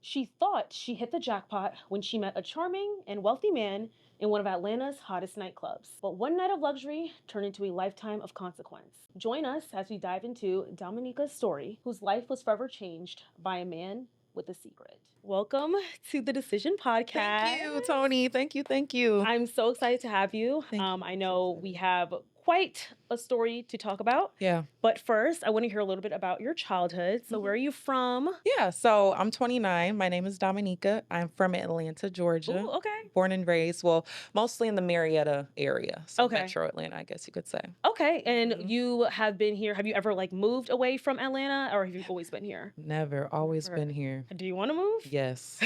She thought she hit the jackpot when she met a charming and wealthy man in one of Atlanta's hottest nightclubs. But one night of luxury turned into a lifetime of consequence. Join us as we dive into Dominika's story, whose life was forever changed by a man with a secret. Welcome to the Decision Podcast. Thank you, Tony. Thank you. Thank you. I'm so excited to have you. Thank you. I know we have quite a story to talk about. Yeah. But first, I want to hear a little bit about your childhood. So where are you from? Yeah. So I'm 29. My name is Dominika. I'm from Atlanta, Georgia. Ooh, okay. Born and raised, well, mostly in the Marietta area. So Okay. Metro Atlanta, I guess you could say. Okay. And you have been here. Have you ever moved away from Atlanta, or have you always been here? Never. Always been here. Do you want to move? Yes.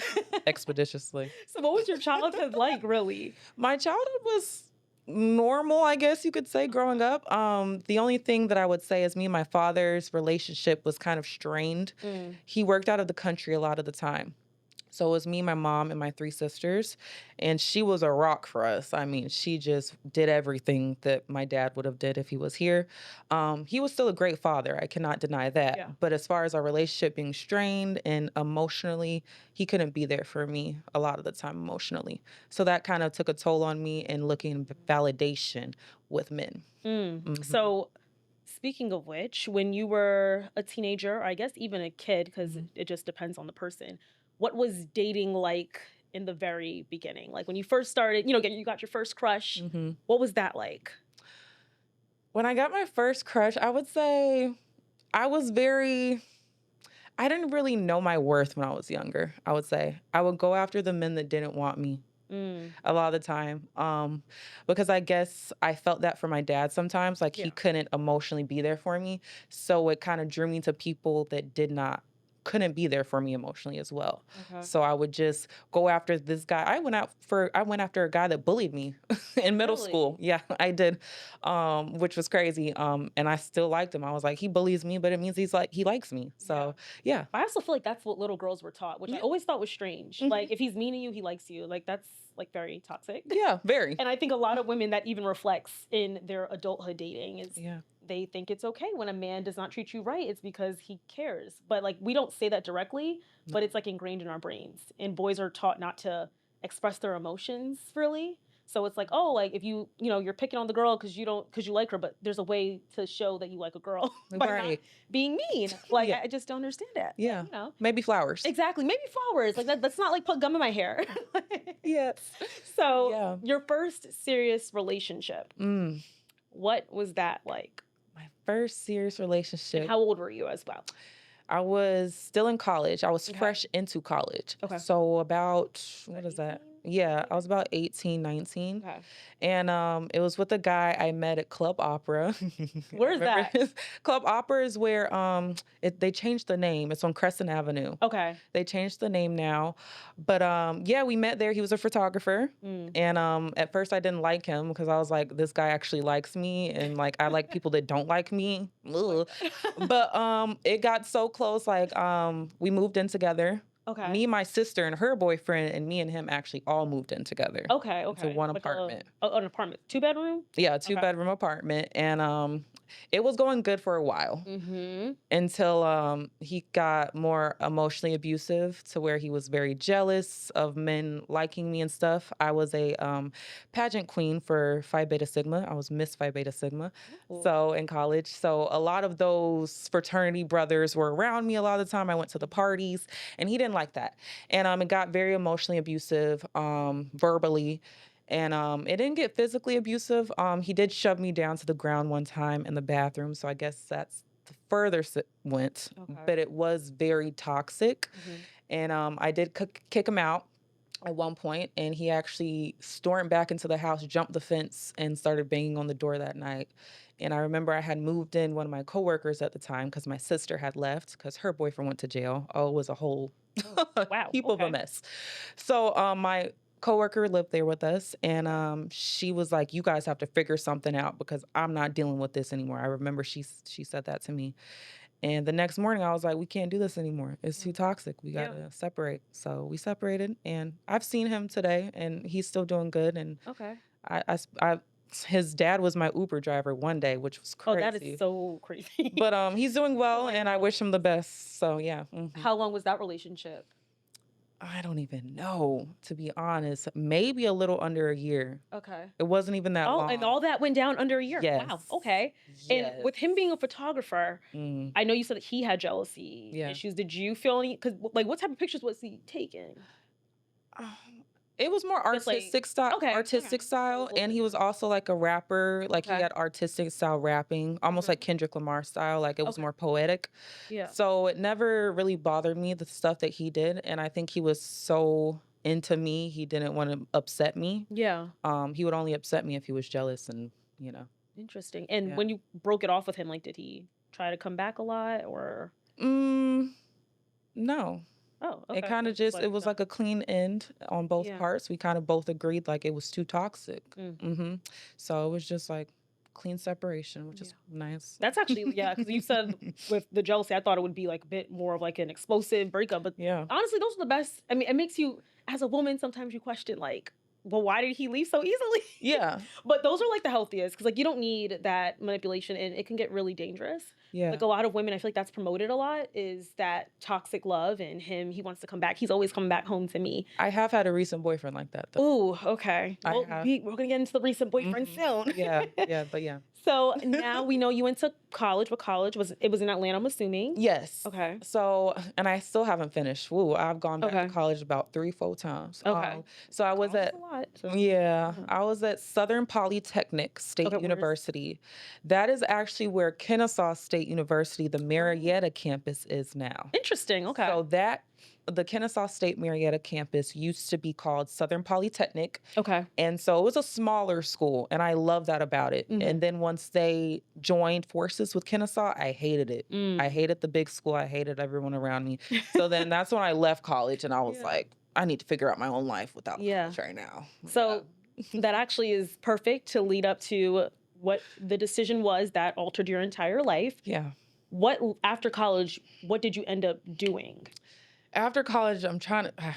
Expeditiously. So what was your childhood like, really? My childhood was normal, I guess you could say, growing up. The only thing that I would say is me and my father's relationship was kind of strained. He worked out of the country a lot of the time. So it was me, my mom, and my 3 sisters. And she was a rock for us. I mean, she just did everything that my dad would have did if he was here. He was still a great father. I cannot deny that. Yeah. But as far as our relationship being strained and emotionally, he couldn't be there for me a lot of the time emotionally. So that kind of took a toll on me in looking for validation with men. So speaking of which, when you were a teenager, or I guess even a kid, because it just depends on the person, what was dating like in the very beginning? Like when you first started, you got your first crush. What was that like? When I got my first crush, I would say I didn't really know my worth when I was younger, I would say. I would go after the men that didn't want me a lot of the time, because I guess I felt that for my dad sometimes, like he couldn't emotionally be there for me. So it kind of drew me to people that couldn't be there for me emotionally as well. So I would just go after this guy. I went after a guy that bullied me in middle school. Yeah, I did, which was crazy. And I still liked him. I was like, he bullies me, but it means he likes me. So yeah. I also feel like that's what little girls were taught, which I always thought was strange. Like if he's mean to you, he likes you. Like that's like very toxic. Yeah, very. And I think a lot of women, that even reflects in their adulthood dating, is they think it's okay when a man does not treat you right. It's because he cares. But like we don't say that directly, but it's like ingrained in our brains. And boys are taught not to express their emotions really. So it's like, oh, like if you're picking on the girl because you like her, but there's a way to show that you like a girl by not being mean. Like I just don't understand that. Yeah, But, maybe flowers. Exactly, maybe flowers. Like that's not like put gum in my hair. Yes. So your first serious relationship, what was that like? My first serious relationship. And how old were you as well? I was still in college. I was fresh into college. Okay. So about, what is that? Yeah, I was about 18, 19. Okay. And it was with a guy I met at Club Opera. Where's that? Club Opera is where they changed the name. It's on Crescent Avenue. Okay. They changed the name now. But yeah, we met there. He was a photographer. And at first I didn't like him because I was like, this guy actually likes me. And like, I like people that don't like me. Ugh. But it got so close. Like we moved in together. Okay. Me, my sister, and her boyfriend, and me and him actually all moved in together. Okay. To one apartment. An apartment. 2-bedroom? Yeah, 2-bedroom apartment. And it was going good for a while until he got more emotionally abusive to where he was very jealous of men liking me and stuff. I was a pageant queen for Phi Beta Sigma. I was Miss Phi Beta Sigma. So in college. So a lot of those fraternity brothers were around me a lot of the time. I went to the parties and he didn't like that. And it got very emotionally abusive, verbally. And it didn't get physically abusive. He did shove me down to the ground one time in the bathroom. So I guess that's the furthest it went. Okay. But it was very toxic. And I did kick him out at one point. And he actually stormed back into the house, jumped the fence, and started banging on the door that night. And I remember I had moved in one of my coworkers at the time because my sister had left because her boyfriend went to jail. Oh, it was a whole heap of a mess. So my coworker lived there with us, and she was like, "You guys have to figure something out because I'm not dealing with this anymore." I remember she said that to me, and the next morning I was like, "We can't do this anymore. It's too toxic. We gotta separate." So we separated, and I've seen him today, and he's still doing good. And his dad was my Uber driver one day, which was crazy. Oh, that is so crazy. But he's doing well, and I wish him the best. So yeah. How long was that relationship? I don't even know, to be honest. Maybe a little under a year. Okay. It wasn't even that Oh, long. and all that went down under a year. Yes. Wow. Okay. And Yes. with him being a photographer, Mm. I know you said that he had jealousy Yeah. issues. Did you feel any? Because like, what type of pictures was he taking? It was more Just like artistic style, okay, artistic so a style, little and he was different. also like a rapper. Like he Okay. had artistic style rapping, almost like Kendrick Lamar style. Like it was Okay. more poetic. Yeah. So it never really bothered me, the stuff that he did, and I think he was so into me, he didn't want to upset me. Yeah. He would only upset me if he was jealous, and Interesting. And yeah. when you broke it off with him, like, did he try to come back a lot or? No. Oh, It okay. kind of just, it was like a clean end on both Yeah. parts. We kind of both agreed like it was too toxic. Mm. So it was just like clean separation, which is nice. That's actually, yeah, because you said with the jealousy, I thought it would be like a bit more of like an explosive breakup. But Yeah. honestly, those are the best. I mean, it makes you, as a woman, sometimes you question like, well, why did he leave so easily? Yeah. But those are like the healthiest because like you don't need that manipulation and it can get really dangerous. Yeah. Like a lot of women, I feel like that's promoted a lot is that toxic love and he wants to come back. He's always coming back home to me. I have had a recent boyfriend like that though. Ooh, okay. Well, we're going to get into the recent boyfriend soon. Yeah, but yeah. So now we know you went to college. What college was it? Was in Atlanta, I'm assuming. Yes. Okay. So, and I still haven't finished. Woo, I've gone back to college about 3-4 times. Okay. So I was at, I was at Southern Polytechnic State University. That is actually where Kennesaw State University, the Marietta campus, is now. Interesting. Okay. So the Kennesaw State Marietta campus used to be called Southern Polytechnic. Okay. And so it was a smaller school, and I love that about it. And then once they joined forces with Kennesaw, I hated it. I hated the big school. I hated everyone around me. So then that's when I left college, and I was like, I need to figure out my own life without college right now. So that actually is perfect to lead up to what the decision was that altered your entire life. Yeah. After college, what did you end up doing? After college, I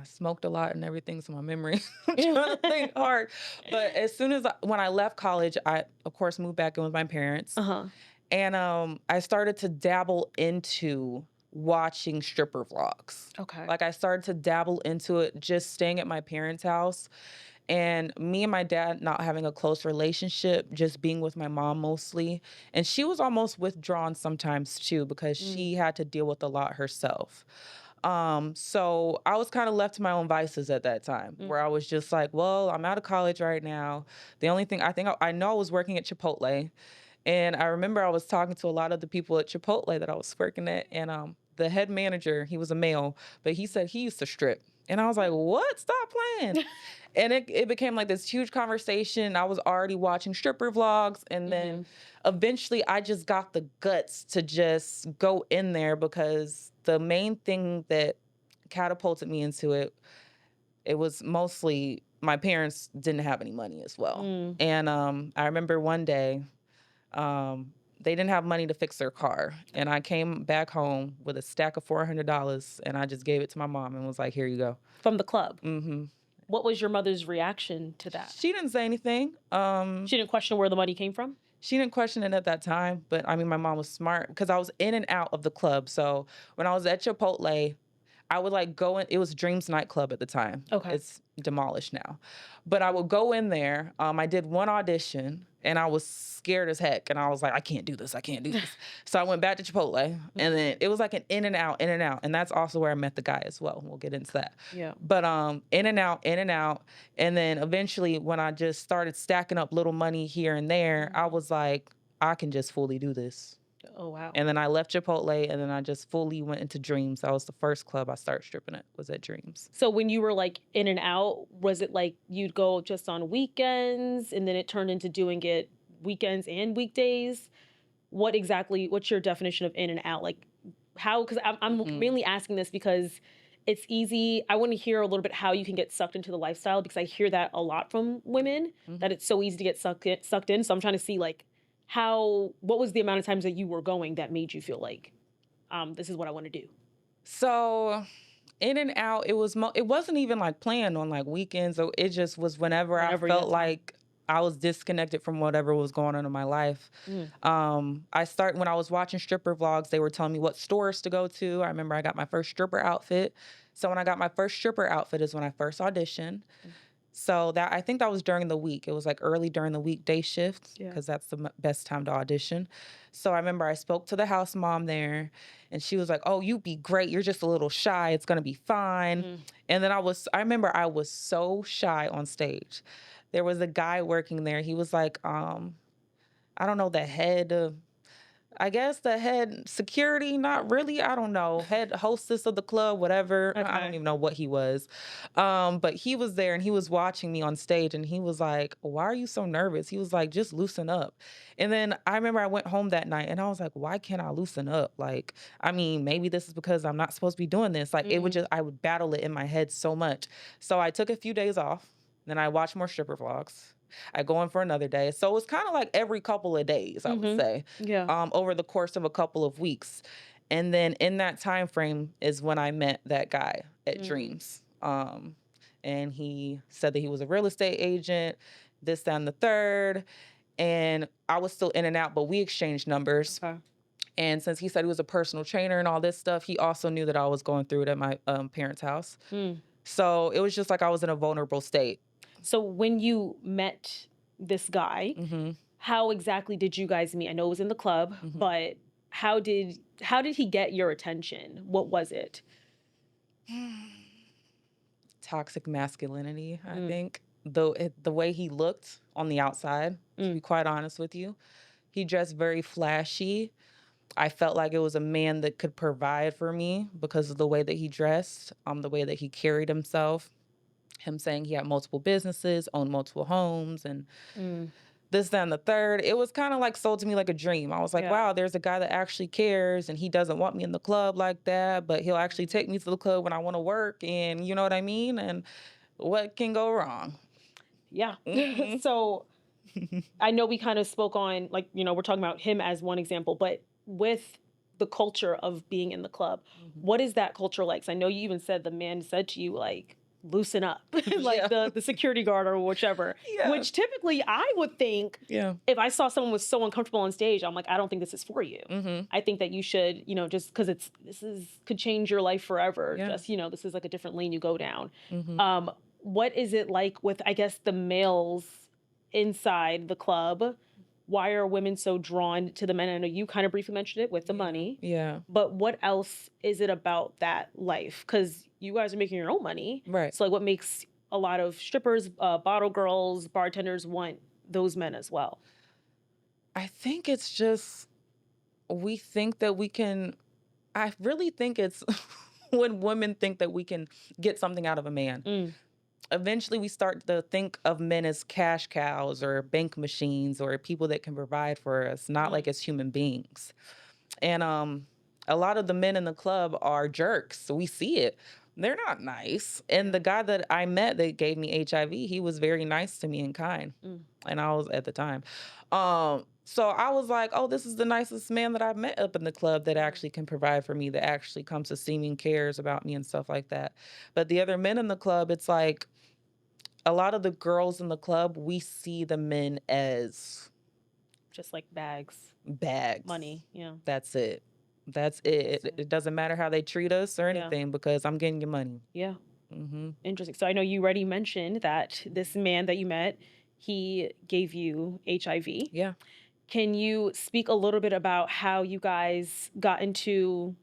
smoked a lot and everything, so my memory, I'm trying to think hard. But as soon as, when I left college, I, of course, moved back in with my parents. And I started to dabble into watching stripper vlogs. Okay. Like I started to dabble into it just staying at my parents' house. And me and my dad not having a close relationship, just being with my mom mostly. And she was almost withdrawn sometimes too because she had to deal with a lot herself. So I was kind of left to my own vices at that time where I was just like, well, I'm out of college right now. The only thing I know I was working at Chipotle. And I remember I was talking to a lot of the people at Chipotle that I was working at. And the head manager, he was a male, but he said he used to strip. And I was like, what? Stop playing. And it became like this huge conversation. I was already watching stripper vlogs. And then eventually I just got the guts to just go in there because the main thing that catapulted me into it was mostly my parents didn't have any money as well. And I remember one day, they didn't have money to fix their car. And I came back home with a stack of $400 and I just gave it to my mom and was like, here you go. From the club? What was your mother's reaction to that? She didn't say anything. She didn't question where the money came from? She didn't question it at that time, but I mean, my mom was smart because I was in and out of the club. So when I was at Chipotle, I would like go in, it was Dreams nightclub at the time. Okay. It's demolished now. But I would go in there. I did one audition and I was scared as heck. And I was like, I can't do this. So I went back to Chipotle and then it was like an in and out. And that's also where I met the guy as well. We'll get into that. Yeah. But in and out. And then eventually when I just started stacking up little money here and there, I was like, I can just fully do this. Oh, wow. And then I left Chipotle and then I just fully went into Dreams. That was the first club I started stripping at, was at Dreams. So when you were like in and out, was it like you'd go just on weekends and then it turned into doing it weekends and weekdays? What's your definition of in and out? Like how, because I'm mainly asking this because it's easy. I want to hear a little bit how you can get sucked into the lifestyle because I hear that a lot from women, that it's so easy to get sucked in. So I'm trying to see like, what was the amount of times that you were going that made you feel like, this is what I want to do? So in and out, it wasn't even like planned on like weekends. Or it just was whenever I felt like I was disconnected from whatever was going on in my life. When I was watching stripper vlogs, they were telling me what stores to go to. I remember I got my first stripper outfit So when I got my first stripper outfit is when I first auditioned. So that I think that was during the week. It was like early during the weekday shift because that's the best time to audition. So I remember I spoke to the house mom there, and she was like, "Oh, you'd be great. You're just a little shy. It's gonna be fine." And then I remember I was so shy on stage. There was a guy working there. He was like, I don't know, the head of, I guess the head security, not really. I don't know. Head hostess of the club, whatever. I don't even know what he was. But he was there and he was watching me on stage and he was like, "Why are you so nervous?" He was like, "Just loosen up." And then I remember I went home that night and I was like, "Why can't I loosen up?" Like, I mean, maybe this is because I'm not supposed to be doing this. Like, I would battle it in my head so much. So I took a few days off. Then I watched more stripper vlogs. I go in for another day. So it was kind of like every couple of days, I would say, over the course of a couple of weeks. And then in that time frame is when I met that guy at Dreams. And he said that he was a real estate agent, this, that, and the third. And I was still in and out, but we exchanged numbers. And since he said he was a personal trainer and all this stuff, he also knew that I was going through it at my parents' house. So it was just like I was in a vulnerable state. So when you met this guy, how exactly did you guys meet? I know it was in the club, but how did he get your attention? What was it? Toxic masculinity, I think. The way he looked on the outside, to be quite honest with you. He dressed very flashy. I felt like it was a man that could provide for me because of the way that he dressed, the way that he carried himself. Him saying he had multiple businesses, owned multiple homes, and this, that, and the third. It was kind of like sold to me like a dream. I was like, wow, there's a guy that actually cares, and he doesn't want me in the club like that, but he'll actually take me to the club when I want to work, and you know what I mean? And what can go wrong? Yeah. So I know we kind of spoke on, like, we're talking about him as one example, but with the culture of being in the club, what is that culture like? 'Cause I know you even said the man said to you, like, loosen up, like the security guard or whichever, which typically I would think if I saw someone was so uncomfortable on stage, I'm like, I don't think this is for you. I think that you should, just because could change your life forever. Just, this is like a different lane you go down. What is it like with, I guess, the males inside the club? Why are women so drawn to the men? I know you kind of briefly mentioned it with the money. But what else is it about that life? Because you guys are making your own money. Right. So like what makes a lot of strippers, bottle girls, bartenders want those men as well? I think it's just, we think that we can, I really think it's when women think that we can get something out of a man. Eventually we start to think of men as cash cows or bank machines or people that can provide for us, not like as human beings. And a lot of the men in the club are jerks. So we see it. They're not nice. And the guy that I met that gave me HIV, he was very nice to me and kind. And I was at the time. So I was like, oh, this is the nicest man that I've met up in the club that actually can provide for me, that actually comes to see me and cares about me and stuff like that. But the other men in the club, it's like, a lot of the girls in the club, we see the men as just like bags, money. That's it. It doesn't matter how they treat us or anything because I'm getting your money. Interesting. So I know you already mentioned that this man that you met, he gave you HIV. Can you speak a little bit about how you guys got into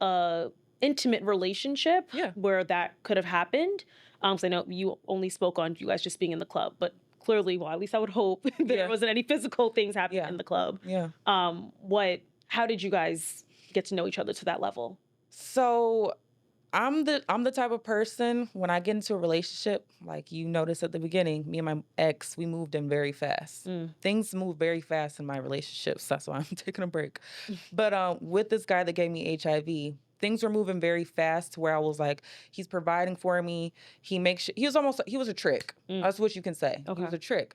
a intimate relationship where that could have happened? Because I know you only spoke on you guys just being in the club, but clearly, well, at least I would hope there wasn't any physical things happening in the club. How did you guys get to know each other to that level? So I'm the type of person, when I get into a relationship, like you noticed at the beginning, me and my ex, we moved in very fast. Things move very fast in my relationships. That's why I'm taking a break. But with this guy that gave me HIV, things were moving very fast to where I was like, he's providing for me. He was a trick. That's what you can say. He was a trick.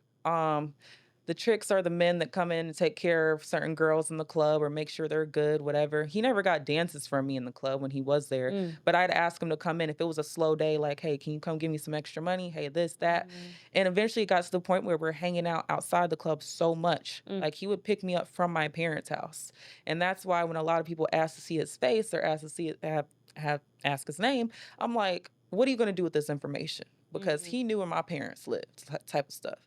The tricks are the men that come in and take care of certain girls in the club or make sure they're good, whatever. He never got dances from me in the club when he was there, but I'd ask him to come in if it was a slow day, like, hey, can you come give me some extra money? Hey, this, that. And eventually it got to the point where we're hanging out outside the club so much. Like, he would pick me up from my parents' house. And that's why when a lot of people ask to see his face or ask to ask his name. I'm like, what are you going to do with this information? Because he knew where my parents lived, type of stuff.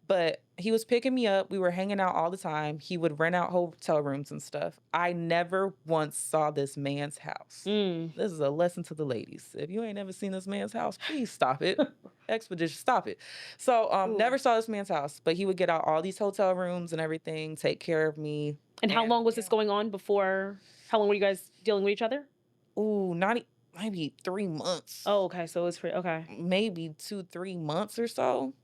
But he was picking me up. We were hanging out all the time. He would rent out hotel rooms and stuff. I never once saw this man's house. This is a lesson to the ladies. If you ain't never seen this man's house, please stop it. Expedition, stop it. So never saw this man's house, but he would get out all these hotel rooms and everything, take care of me. And how long was this going on before? How long were you guys dealing with each other? Maybe 3 months. Oh, okay. So it's okay. Maybe 2-3 months or so.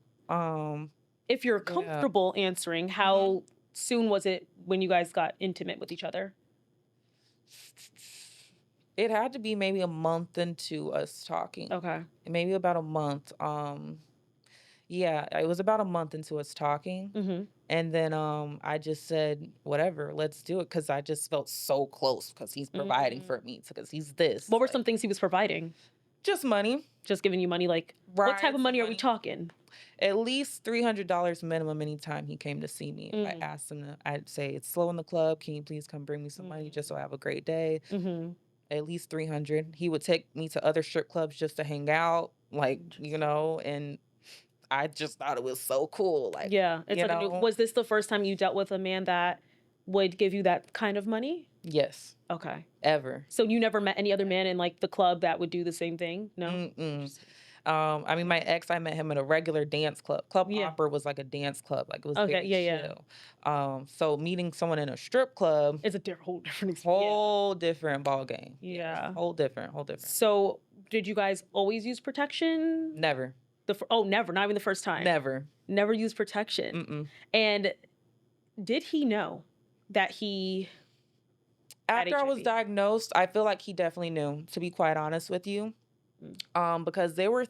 If you're comfortable answering, how soon was it when you guys got intimate with each other? It had to be maybe a month into us talking. Okay. Maybe about a month. Yeah, it was about a month into us talking. And then I just said, whatever, let's do it. Because I just felt so close because he's providing for me. Because he's this. What were some things he was providing? Just money. Just giving you money? Like, what type of money are we talking? At least $300 minimum anytime he came to see me. If I asked him I'd say, it's slow in the club. Can you please come bring me some money just so I have a great day? At least $300. He would take me to other strip clubs just to hang out. Like, and I just thought it was so cool. Like, yeah. Was this the first time you dealt with a man that would give you that kind of money? Yes. Okay. Ever. So you never met any other man in like the club that would do the same thing? No? I mean, my ex, I met him in a regular dance club. Club Hopper was like a dance club. Like, it was very chill. So meeting someone in a strip club is a whole different experience. Whole different ball game. Yeah. Whole different. So did you guys always use protection? Never. Never. Not even the first time? Never use protection. And did he know that he After I was diagnosed, I feel like he definitely knew, to be quite honest with you. Because there was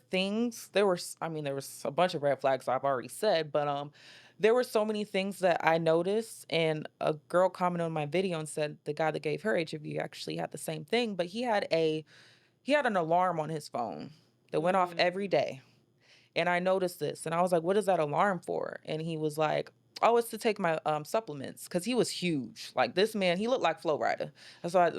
a bunch of red flags I've already said, but there were so many things that I noticed, and a girl commented on my video and said the guy that gave her HIV actually had the same thing, but he had an alarm on his phone that went off every day. And I noticed this, and I was like, what is that alarm for? And he was like, oh, it's to take my supplements, because he was huge. Like, this man, he looked like Flo Rida.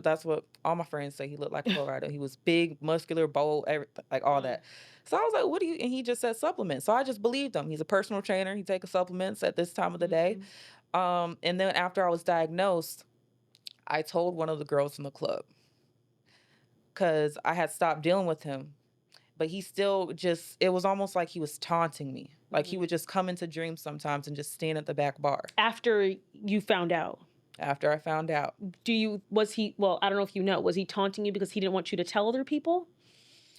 That's what all my friends say. He looked like Flo Rida. He was big, muscular, bold, everything, like all that. So I was like, what do you? And he just said supplements. So I just believed him. He's a personal trainer. He takes supplements at this time of the day. And then after I was diagnosed, I told one of the girls in the club, because I had stopped dealing with him. But he still it was almost like he was taunting me. Like, he would just come into dreams sometimes and just stand at the back bar. After you found out? After I found out. Was he taunting you because he didn't want you to tell other people?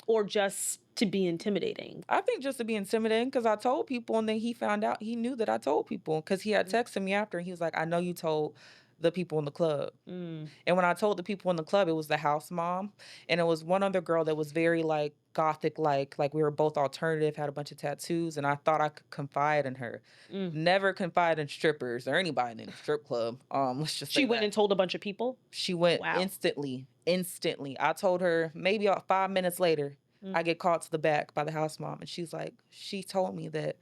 Or just to be intimidating? I think just to be intimidating, because I told people, and then he found out, he knew that I told people, because he had texted me after, and he was like, I know you told the people in the club. And when I told the people in the club, it was the house mom, and it was one other girl that was very like gothic, like we were both alternative, had a bunch of tattoos, and I thought I could confide in her. Never confide in strippers or anybody in a strip club. Let's just say she went and told a bunch of people? She went instantly. I told her maybe about 5 minutes later, I get called to the back by the house mom, and she's like, she told me that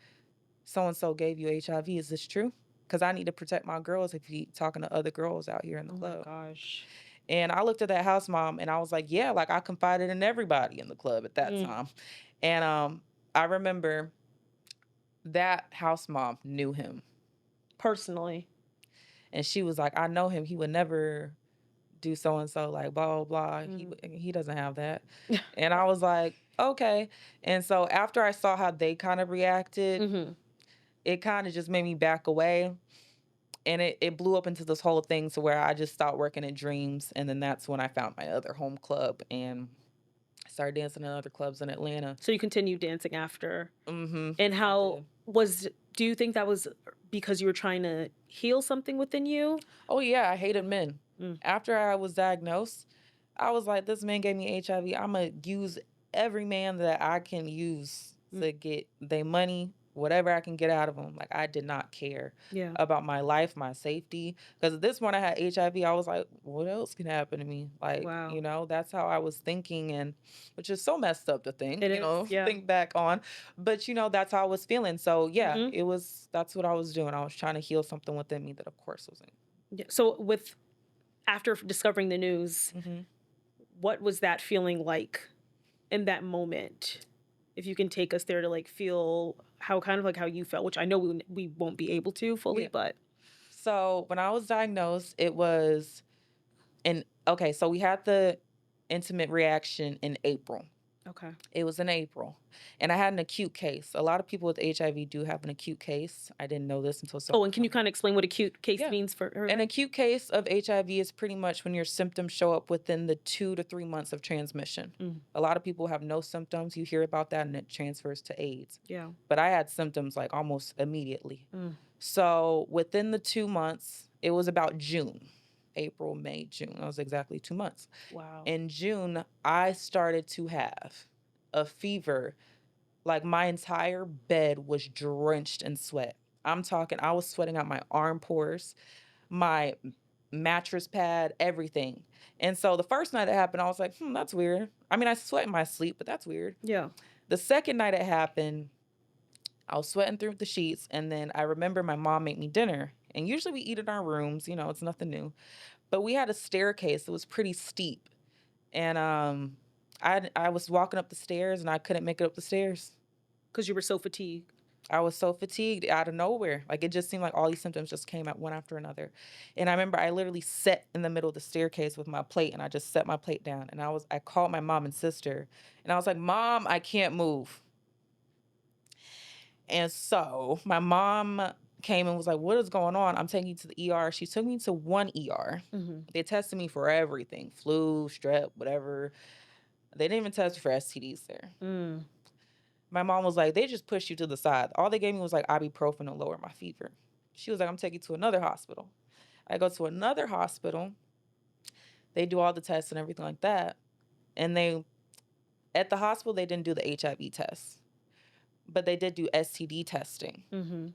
so-and-so gave you HIV. Is this true? Because I need to protect my girls if he's talking to other girls out here in the club. Oh, my gosh. And I looked at that house mom, and I was like, yeah, like, I confided in everybody in the club at that time. And I remember that house mom knew him. Personally? And she was like, I know him. He would never do so-and-so, like, blah, blah, blah. He doesn't have that. And I was like, okay. And so after I saw how they kind of reacted, it kind of just made me back away. And it blew up into this whole thing to where I just stopped working at Dreams. And then that's when I found my other home club and started dancing in other clubs in Atlanta. So you continued dancing after. And how do you think that was because you were trying to heal something within you? Oh, yeah. I hated men. After I was diagnosed, I was like, this man gave me HIV. I'm going to use every man that I can use to get their money, whatever I can get out of them. Like, I did not care about my life, my safety. Because at this point I had HIV, I was like, what else can happen to me? Like, you know, that's how I was thinking, and which is so messed up to think, think back on. But, you know, that's how I was feeling. So, yeah, that's what I was doing. I was trying to heal something within me that, of course, wasn't. So after discovering the news, what was that feeling like in that moment? If you can take us there to like feel how kind of like how you felt, which I know we won't be able to fully, Yeah. but So when I was diagnosed, it was so we had the intimate reaction in April. okay. It was in April. And I had an acute case. A lot of people with HIV do have an acute case. I didn't know this until Oh, and can you kind of explain what acute case Yeah. means for her? An acute case of HIV is pretty much when your symptoms show up within the 2 to 3 months of transmission. A lot of people have no symptoms. You hear about that and it transfers to AIDS. Yeah. But I had symptoms like almost immediately. So within the 2 months, it was about June. April, May, June. That was exactly 2 months. Wow. In June, I started to have a fever. Like my entire bed was drenched in sweat. I'm talking, I was sweating out my arm pores, my mattress pad, everything. And so the first night it happened, I was like, that's weird. I mean, I sweat in my sleep, but that's weird. Yeah. The second night it happened, I was sweating through the sheets. And then I remember my mom made me dinner. And usually we eat in our rooms, it's nothing new. But we had a staircase that was pretty steep. And I was walking up the stairs and I couldn't make it up the stairs. Because you were so fatigued. I was so fatigued out of nowhere. Like it just seemed like all these symptoms just came out one after another. And I remember I literally sat in the middle of the staircase with my plate and I just set my plate down. And I called my mom and sister and I was like, Mom, I can't move. And so my mom came and was like, what is going on? I'm taking you to the ER. She took me to one ER. They tested me for everything, flu, strep, whatever. They didn't even test me for STDs there. My mom was like, they just pushed you to the side. All they gave me was like ibuprofen to lower my fever. She was like, I'm taking you to another hospital. I go to another hospital. They do all the tests and everything like that. And at the hospital, they didn't do the HIV test. But they did do STD testing.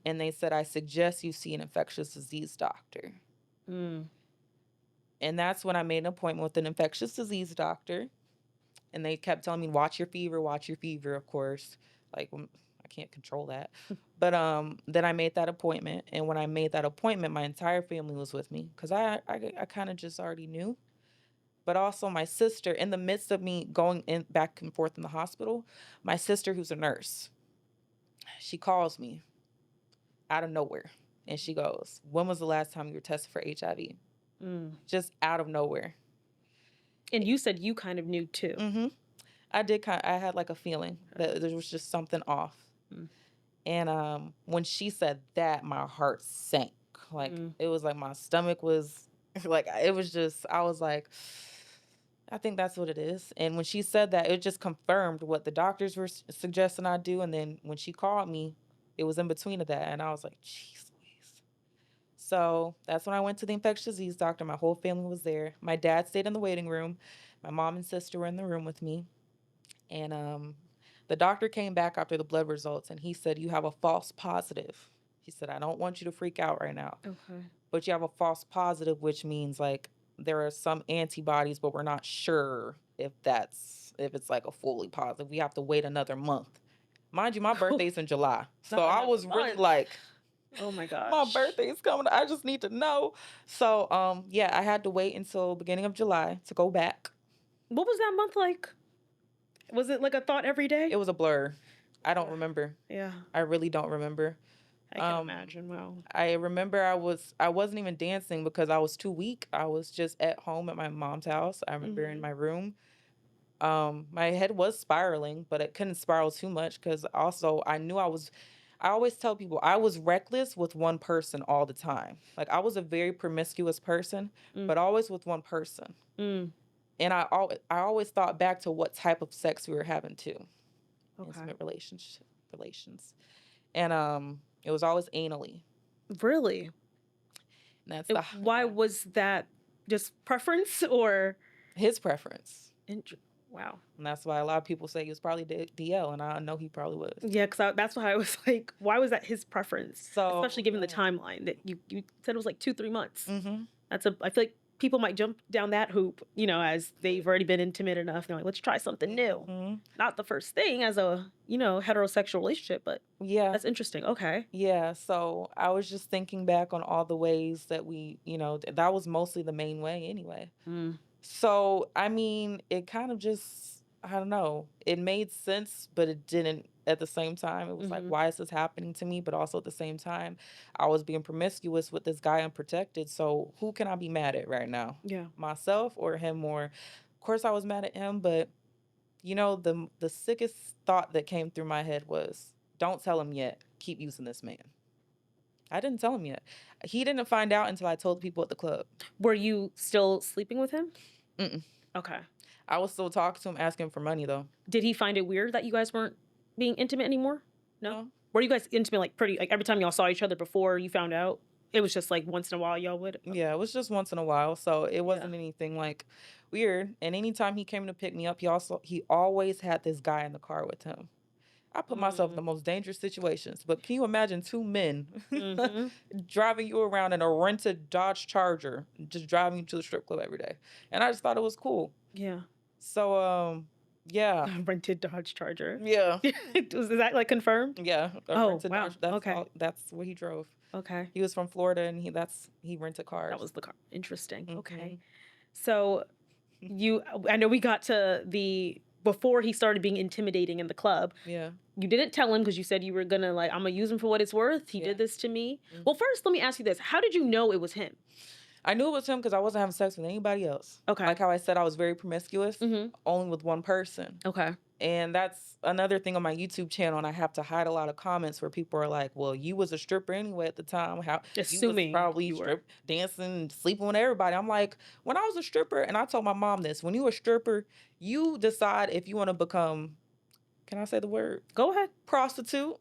And they said, I suggest you see an infectious disease doctor. And that's when I made an appointment with an infectious disease doctor. And they kept telling me, watch your fever, of course. Like, I can't control that. But then I made that appointment. And when I made that appointment, my entire family was with me. Because I kind of just already knew. But also my sister, in the midst of me going back and forth in the hospital, my sister, who's a nurse, she calls me out of nowhere. And she goes, when was the last time you were tested for HIV? Just out of nowhere. And you said you kind of knew too. I did I had like a feeling that there was just something off. And when she said that, my heart sank. Like it was like my stomach was like, it was just, I was like, I think that's what it is. And when she said that, it just confirmed what the doctors were suggesting I do. And then when she called me, it was in between of that. And I was like, jeez Louise. So that's when I went to the infectious disease doctor. My whole family was there. My dad stayed in the waiting room. My mom and sister were in the room with me. And the doctor came back after the blood results and he said, you have a false positive. He said, I don't want you to freak out right now. Okay. But you have a false positive, which means like there are some antibodies, but we're not sure if it's like a fully positive. We have to wait another month. Mind you, my birthday's in July. So I was really like, oh my gosh, my birthday's coming. I just need to know. So yeah, I had to wait until beginning of July to go back. What was that month like? Was it like a thought every day? It was a blur. I don't remember. Yeah. I really don't remember. I can imagine. Wow. I remember I wasn't even dancing because I was too weak. I was just at home at my mom's house. I remember in my room. My head was spiraling, but it couldn't spiral too much because also I always tell people I was reckless with one person all the time. Like I was a very promiscuous person, but always with one person. And I always thought back to what type of sex we were having too. Okay. Intimate relations. And it was always anally. Really? And why was that? Just preference or? His preference. Wow. And that's why a lot of people say he was probably DL, and I know he probably was. Yeah, because that's why I was like, why was that his preference? So, especially given the timeline that you said it was like 2-3 months. I feel like people might jump down that hoop, as they've already been intimate enough. They're like, let's try something new. Not the first thing as a, heterosexual relationship, but yeah, that's interesting. Okay. Yeah. So I was just thinking back on all the ways that we, that was mostly the main way anyway. So, I mean, it kind of just, I don't know, it made sense, but it didn't at the same time. It was like, Mhm. why is this happening to me? But also at the same time, I was being promiscuous with this guy unprotected. So, who can I be mad at right now? Yeah. Myself or him more? Of course, I was mad at him, but the sickest thought that came through my head was, don't tell him yet. Keep using this man. I didn't tell him yet. He didn't find out until I told the people at the club. Were you still sleeping with him? Mm-mm. Okay. I was still talking to him, asking for money though. Did he find it weird that you guys weren't being intimate anymore? No? No. Were you guys intimate like pretty like every time y'all saw each other before you found out? It was just like once in a while y'all would? Yeah, it was just once in a while, so it Yeah. wasn't anything like weird. And anytime he came to pick me up, he always had this guy in the car with him. I put myself in the most dangerous situations. But can you imagine two men Mhm. driving you around in a rented Dodge Charger, just driving you to the strip club every day? And I just thought it was cool. Yeah. So yeah. Rented Dodge Charger. Yeah. Is that like confirmed? Yeah. Oh, rented wow. Dodge, that's Okay. that's what he drove. Okay. He was from Florida and he rented cars. That was the car. Interesting. Okay. Mhm. So I know we got to before he started being intimidating in the club. Yeah. You didn't tell him because you said you were gonna I'm gonna use him for what it's worth. He Yeah. did this to me. Mhm. Well, first let me ask you this: how did you know it was him? I knew it was him because I wasn't having sex with anybody else. Okay. Like how I said I was very promiscuous, Mhm. only with one person. Okay. And that's another thing on my YouTube channel, and I have to hide a lot of comments where people are like, "Well, you was a stripper anyway at the time. How you was Assuming probably you were. strip dancing, sleeping with everybody." I'm like, when I was a stripper, and I told my mom this: when you a stripper, you decide if you want to become. Can I say the word? Go ahead. Prostitute.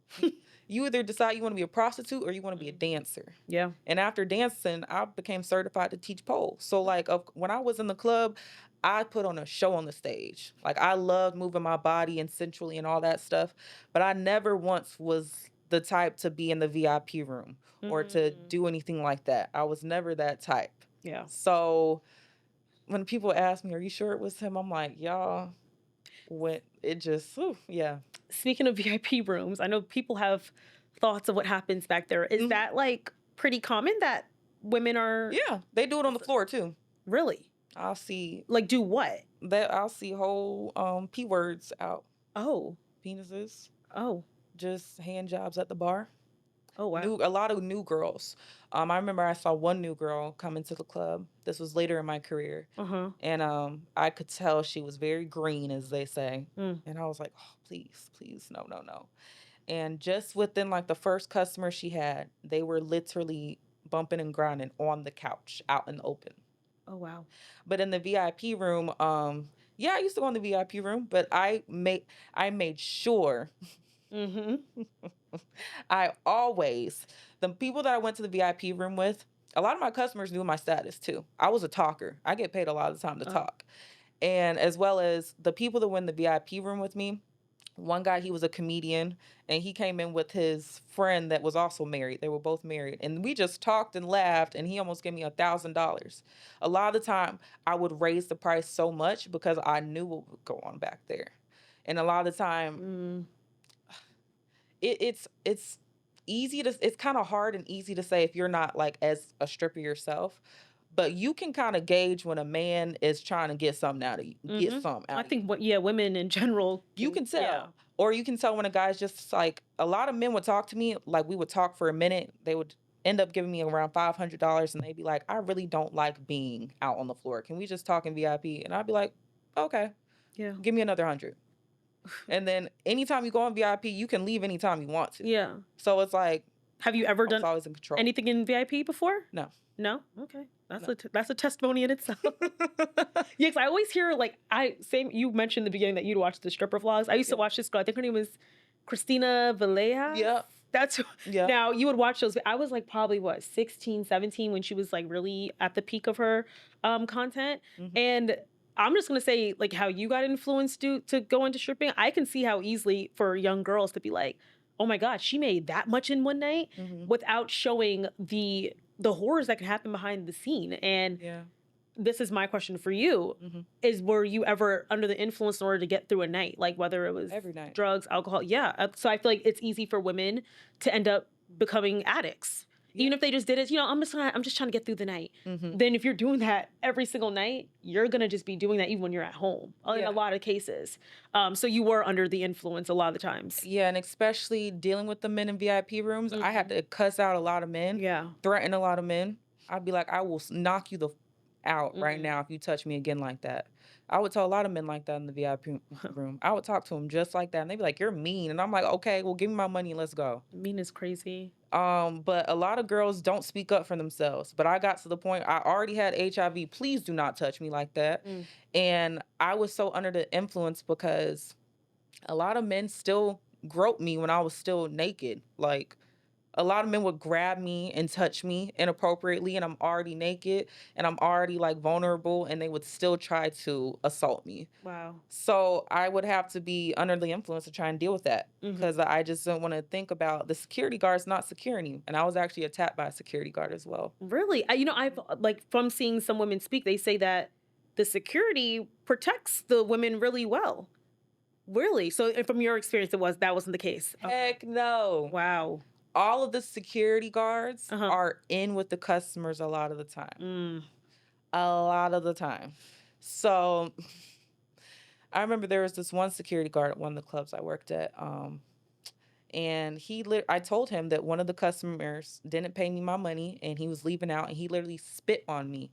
You either decide you want to be a prostitute or you want to be a dancer. Yeah. And after dancing, I became certified to teach pole. So like when I was in the club, I put on a show on the stage. Like I loved moving my body and sensually and all that stuff, but I never once was the type to be in the VIP room or to do anything like that. I was never that type. Yeah. So when people ask me, "Are you sure it was him?" I'm like, "Y'all, when it just, yeah." Speaking of VIP rooms, I know people have thoughts of what happens back there. Is that like pretty common that women are? Yeah, they do it on the floor too. Really? I'll see Like do what? I'll see whole P words out. Oh. Penises. Oh. Just hand jobs at the bar. Oh wow. A lot of new girls. I remember I saw one new girl come into the club. This was later in my career. And I could tell she was very green, as they say. And I was like, "Oh, please, no, no, no." And just within like the first customer she had, they were literally bumping and grinding on the couch out in the open. Oh wow. But in the VIP room, yeah, I used to go in the VIP room, but I made sure the people that I went to the VIP room with, a lot of my customers knew my status too. I was a talker. I get paid a lot of the time to talk. And as well as the people that went in the VIP room with me, one guy, he was a comedian, and he came in with his friend that was also married. They were both married. And we just talked and laughed, and he almost gave me $1,000. A lot of the time, I would raise the price so much because I knew what would go on back there. And a lot of the time, it's kind of hard and easy to say if you're not like as a stripper yourself. But you can kind of gauge when a man is trying to get something out of you. Get something out I of think you. women in general. You can tell. Yeah. Or you can tell when a guy's just like, a lot of men would talk to me, like we would talk for a minute. They would end up giving me around $500 and they'd be like, "I really don't like being out on the floor. Can we just talk in VIP?" And I'd be like, "Okay. Yeah. Give me another 100." And then anytime you go on VIP, you can leave anytime you want to. Yeah. So it's like, have you ever done always in control. anything in VIP before? No. No? Okay. That's a testimony in itself. Yeah, 'cause I always hear you mentioned in the beginning that you'd watch the stripper vlogs. I used to watch this girl, I think her name was Christina Villegas. Yep. Now you would watch those. I was like probably 16, 17 when she was like really at the peak of her content. And I'm just gonna say like how you got influenced to go into stripping. I can see how easily for young girls to be like, "Oh my God, she made that much in one night," without showing the horrors that can happen behind the scene. And this is my question for you: is were you ever under the influence in order to get through a night, like whether it was every night, drugs, alcohol? Yeah. So I feel like it's easy for women to end up becoming addicts. Even if they just did it, I'm just trying to get through the night. Mm-hmm. Then if you're doing that every single night, you're gonna just be doing that even when you're at home in a lot of cases. So you were under the influence a lot of the times. Yeah, and especially dealing with the men in VIP rooms, I had to cuss out a lot of men. Yeah. Threaten a lot of men. I'd be like, I will knock you out right now if you touch me again like that. I would tell a lot of men like that in the VIP room. I would talk to them just like that, and they'd be like, "You're mean," and I'm like, "Okay, well, give me my money and let's go." Mean is crazy. But a lot of girls don't speak up for themselves. But I got to the point I already had HIV. Please do not touch me like that. And I was so under the influence because a lot of men still groped me when I was still naked. Like, a lot of men would grab me and touch me inappropriately, and I'm already naked and I'm already like vulnerable, and they would still try to assault me. Wow. So I would have to be under the influence to try and deal with that because I just don't want to think about the security guards not securing you. And I was actually attacked by a security guard as well. Really? I've like from seeing some women speak, they say that the security protects the women really well. Really? So from your experience, that wasn't the case? Heck no. Wow. All of the security guards are in with the customers a lot of the time. A lot of the time. So I remember there was this one security guard at one of the clubs I worked at. And I told him that one of the customers didn't pay me my money and he was leaving out, and he literally spit on me.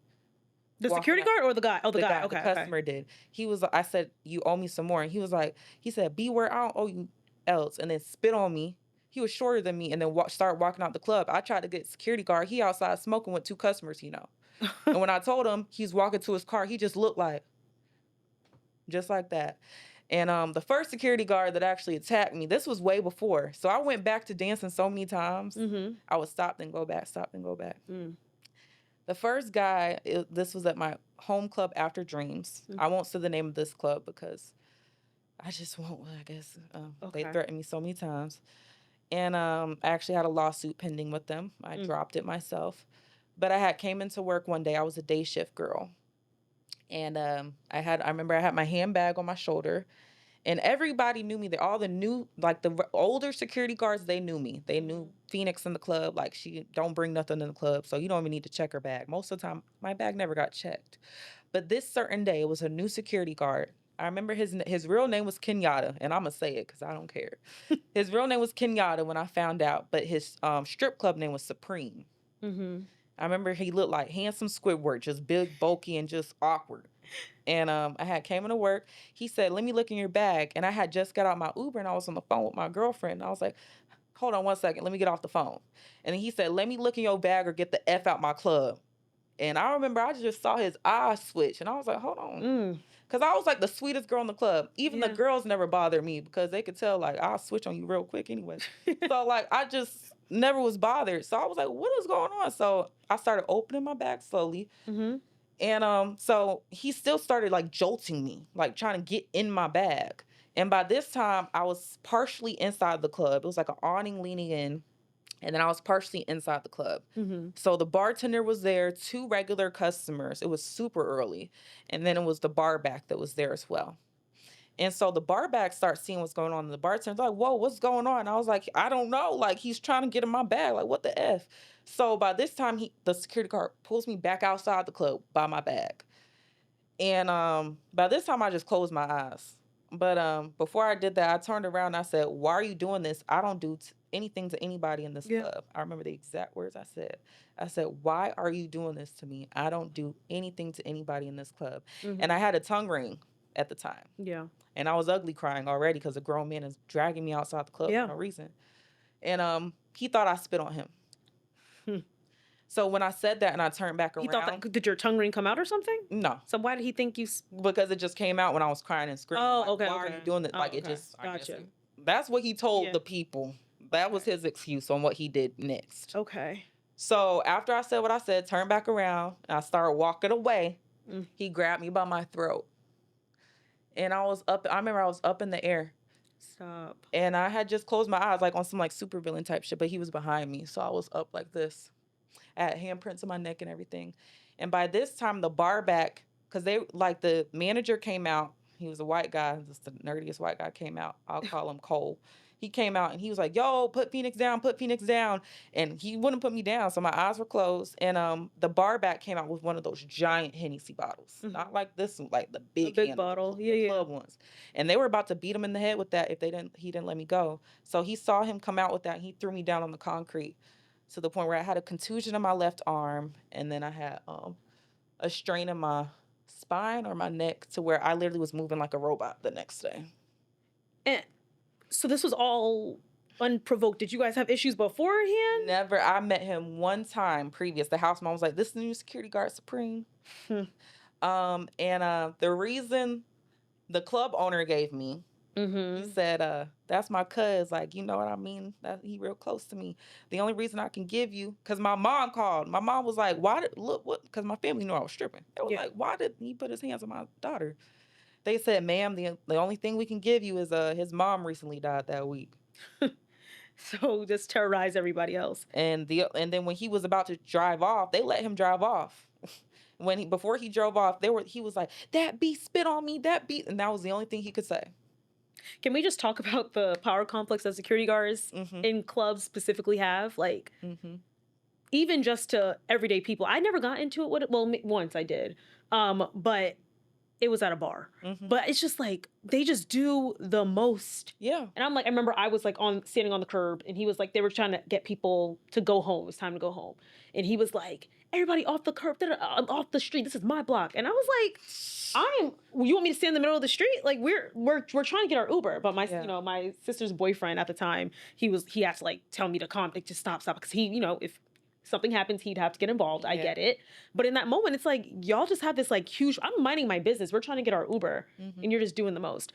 The security guard or the guy? Oh, the guy. Okay. The customer did. I said, "You owe me some more." And he said, "Beware, I don't owe you else." And then spit on me. He was shorter than me, and then started walking out the club. I tried to get security guard. He outside smoking with 2 customers, And when I told him he's walking to his car, he just looked like, just like that. And the first security guard that actually attacked me, this was way before. So I went back to dancing so many times. I would stop and go back, stop and go back. The first guy, this was at my home club After Dreams. I won't say the name of this club because I just won't, I guess. They threatened me so many times. And I actually had a lawsuit pending with them. I dropped it myself. But I came into work one day. I was a day shift girl. And I remember I had my handbag on my shoulder. And everybody knew me. All the new, like the older security guards, they knew me. They knew Phoenix in the club. Like, she don't bring nothing in the club, so you don't even need to check her bag. Most of the time, my bag never got checked. But this certain day, it was a new security guard. I remember his real name was Kenyatta, and I'm going to say it because I don't care. His real name was Kenyatta when I found out, but his strip club name was Supreme. I remember he looked like handsome Squidward, just big, bulky, and just awkward. And I came into work. He said, "Let me look in your bag." And I had just got out my Uber, and I was on the phone with my girlfriend. And I was like, "Hold on one second. Let me get off the phone." And then he said, "Let me look in your bag or get the F out my club." And I remember I just saw his eyes switch. And I was like, hold on. Because I was like the sweetest girl in the club. Even the girls never bothered me because they could tell, like, I'll switch on you real quick anyway. So, like, I just never was bothered. So I was like, what is going on? So I started opening my bag slowly. And so he still started, like, jolting me, like, trying to get in my bag. And by this time, I was partially inside the club. It was like an awning leaning in. And then I was partially inside the club. So the bartender was there, 2 regular customers. It was super early. And then it was the bar back that was there as well. And so the bar back starts seeing what's going on. And the bartender's like, "Whoa, what's going on?" And I was like, "I don't know. Like, he's trying to get in my bag. Like, what the F?" So by this time, the security guard pulls me back outside the club by my bag. And by this time, I just closed my eyes. But before I did that, I turned around and I said, "Why are you doing this? I don't do anything to anybody in this club." I remember the exact words I said. I said, "Why are you doing this to me? I don't do anything to anybody in this club." And I had a tongue ring at the time. And I was ugly crying already because a grown man is dragging me outside the club for no reason. And he thought I spit on him. So when I said that and I turned back around. He thought that, did your tongue ring come out or something? No. So why did he think you? Because it just came out when I was crying and screaming. Oh, like, okay. Why are you doing this? Like, it just. Gotcha. That's what he told the people. That was his excuse on what he did next. Okay. So after I said what I said, turned back around, and I started walking away, he grabbed me by my throat. And I remember I was up in the air. Stop. And I had just closed my eyes, like on some like supervillain type shit, but he was behind me. So I was up like this. I had handprints on my neck and everything. And by this time, the bar back, because the manager came out He was a white guy. Just the nerdiest white guy came out. I'll call him Cole. He came out and he was like, "Yo, put Phoenix down, put Phoenix down." And he wouldn't put me down, so my eyes were closed. And the bar back came out with one of those giant Hennessy bottles, not like this one, like the big, big bottle, the club ones. And they were about to beat him in the head with that if he didn't let me go. So he saw him come out with that. And he threw me down on the concrete to the point where I had a contusion in my left arm, and then I had a strain in my spine or my neck to where I literally was moving like a robot the next day. And so this was all unprovoked. Did you guys have issues beforehand? Never. I met him one time previous. The house mom was like, "This is the new security guard supreme." And the reason the club owner gave me, he said, "That's my cuz, like, you know what I mean? That he real close to me. The only reason I can give you," because my mom called. My mom was like, "Why did look what?" Because my family knew I was stripping. They was like, "Why did he put his hands on my daughter?" They said, "Ma'am, the only thing we can give you is his mom recently died that week." So just terrorize everybody else. And then when he was about to drive off, they let him drive off. Before he drove off, he was like, "That beast spit on me, that beast," and that was the only thing he could say. Can we just talk about the power complex that security guards in clubs specifically have? Like, even just to everyday people. I never got into it with it. Well, once I did. But it was at a bar. But it's just like, they just do the most. Yeah. And I'm like, I remember I was like standing on the curb, and he was like, they were trying to get people to go home. It was time to go home. And he was like, "Everybody off the curb, off the street. This is my block." And I was like, you want me to stand in the middle of the street? Like, we're trying to get our Uber. But my sister's boyfriend at the time, he had to like tell me to just stop. Because he, if something happens, he'd have to get involved. I get it. But in that moment, it's like, y'all just have this like huge, I'm minding my business. We're trying to get our Uber and you're just doing the most.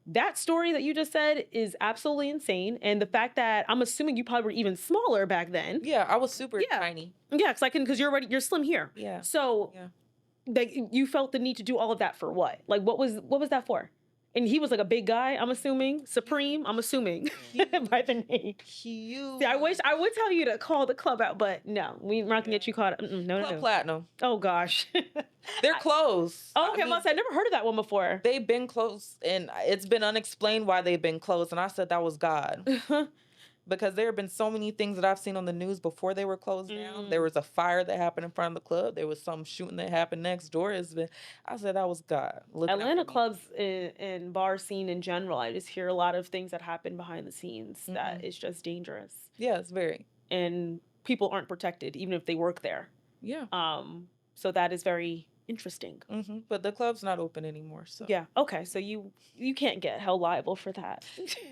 That story that you just said is absolutely insane. And the fact that I'm assuming you probably were even smaller back then. Yeah, I was super tiny. Yeah, because you're slim here. Yeah. So like, you felt the need to do all of that for what? Like, what was that for? And he was like a big guy, I'm assuming. Supreme, I'm assuming. By the name. Huge. See, I would tell you to call the club out, but no. We're not going to get you caught. No. Club Platinum. Oh, gosh. They're closed. Oh, okay. I never heard of that one before. They've been closed, and it's been unexplained why they've been closed. And I said that was God. Because there have been so many things that I've seen on the news before they were closed down. There was a fire that happened in front of the club. There was some shooting that happened next door. I said that was God. Atlanta clubs and bar scene in general, I just hear a lot of things that happen behind the scenes that is just dangerous. Yeah, it's very. And people aren't protected, even if they work there. Yeah. So that is very interesting. But the club's not open anymore. So yeah, okay. So you can't get held liable for that.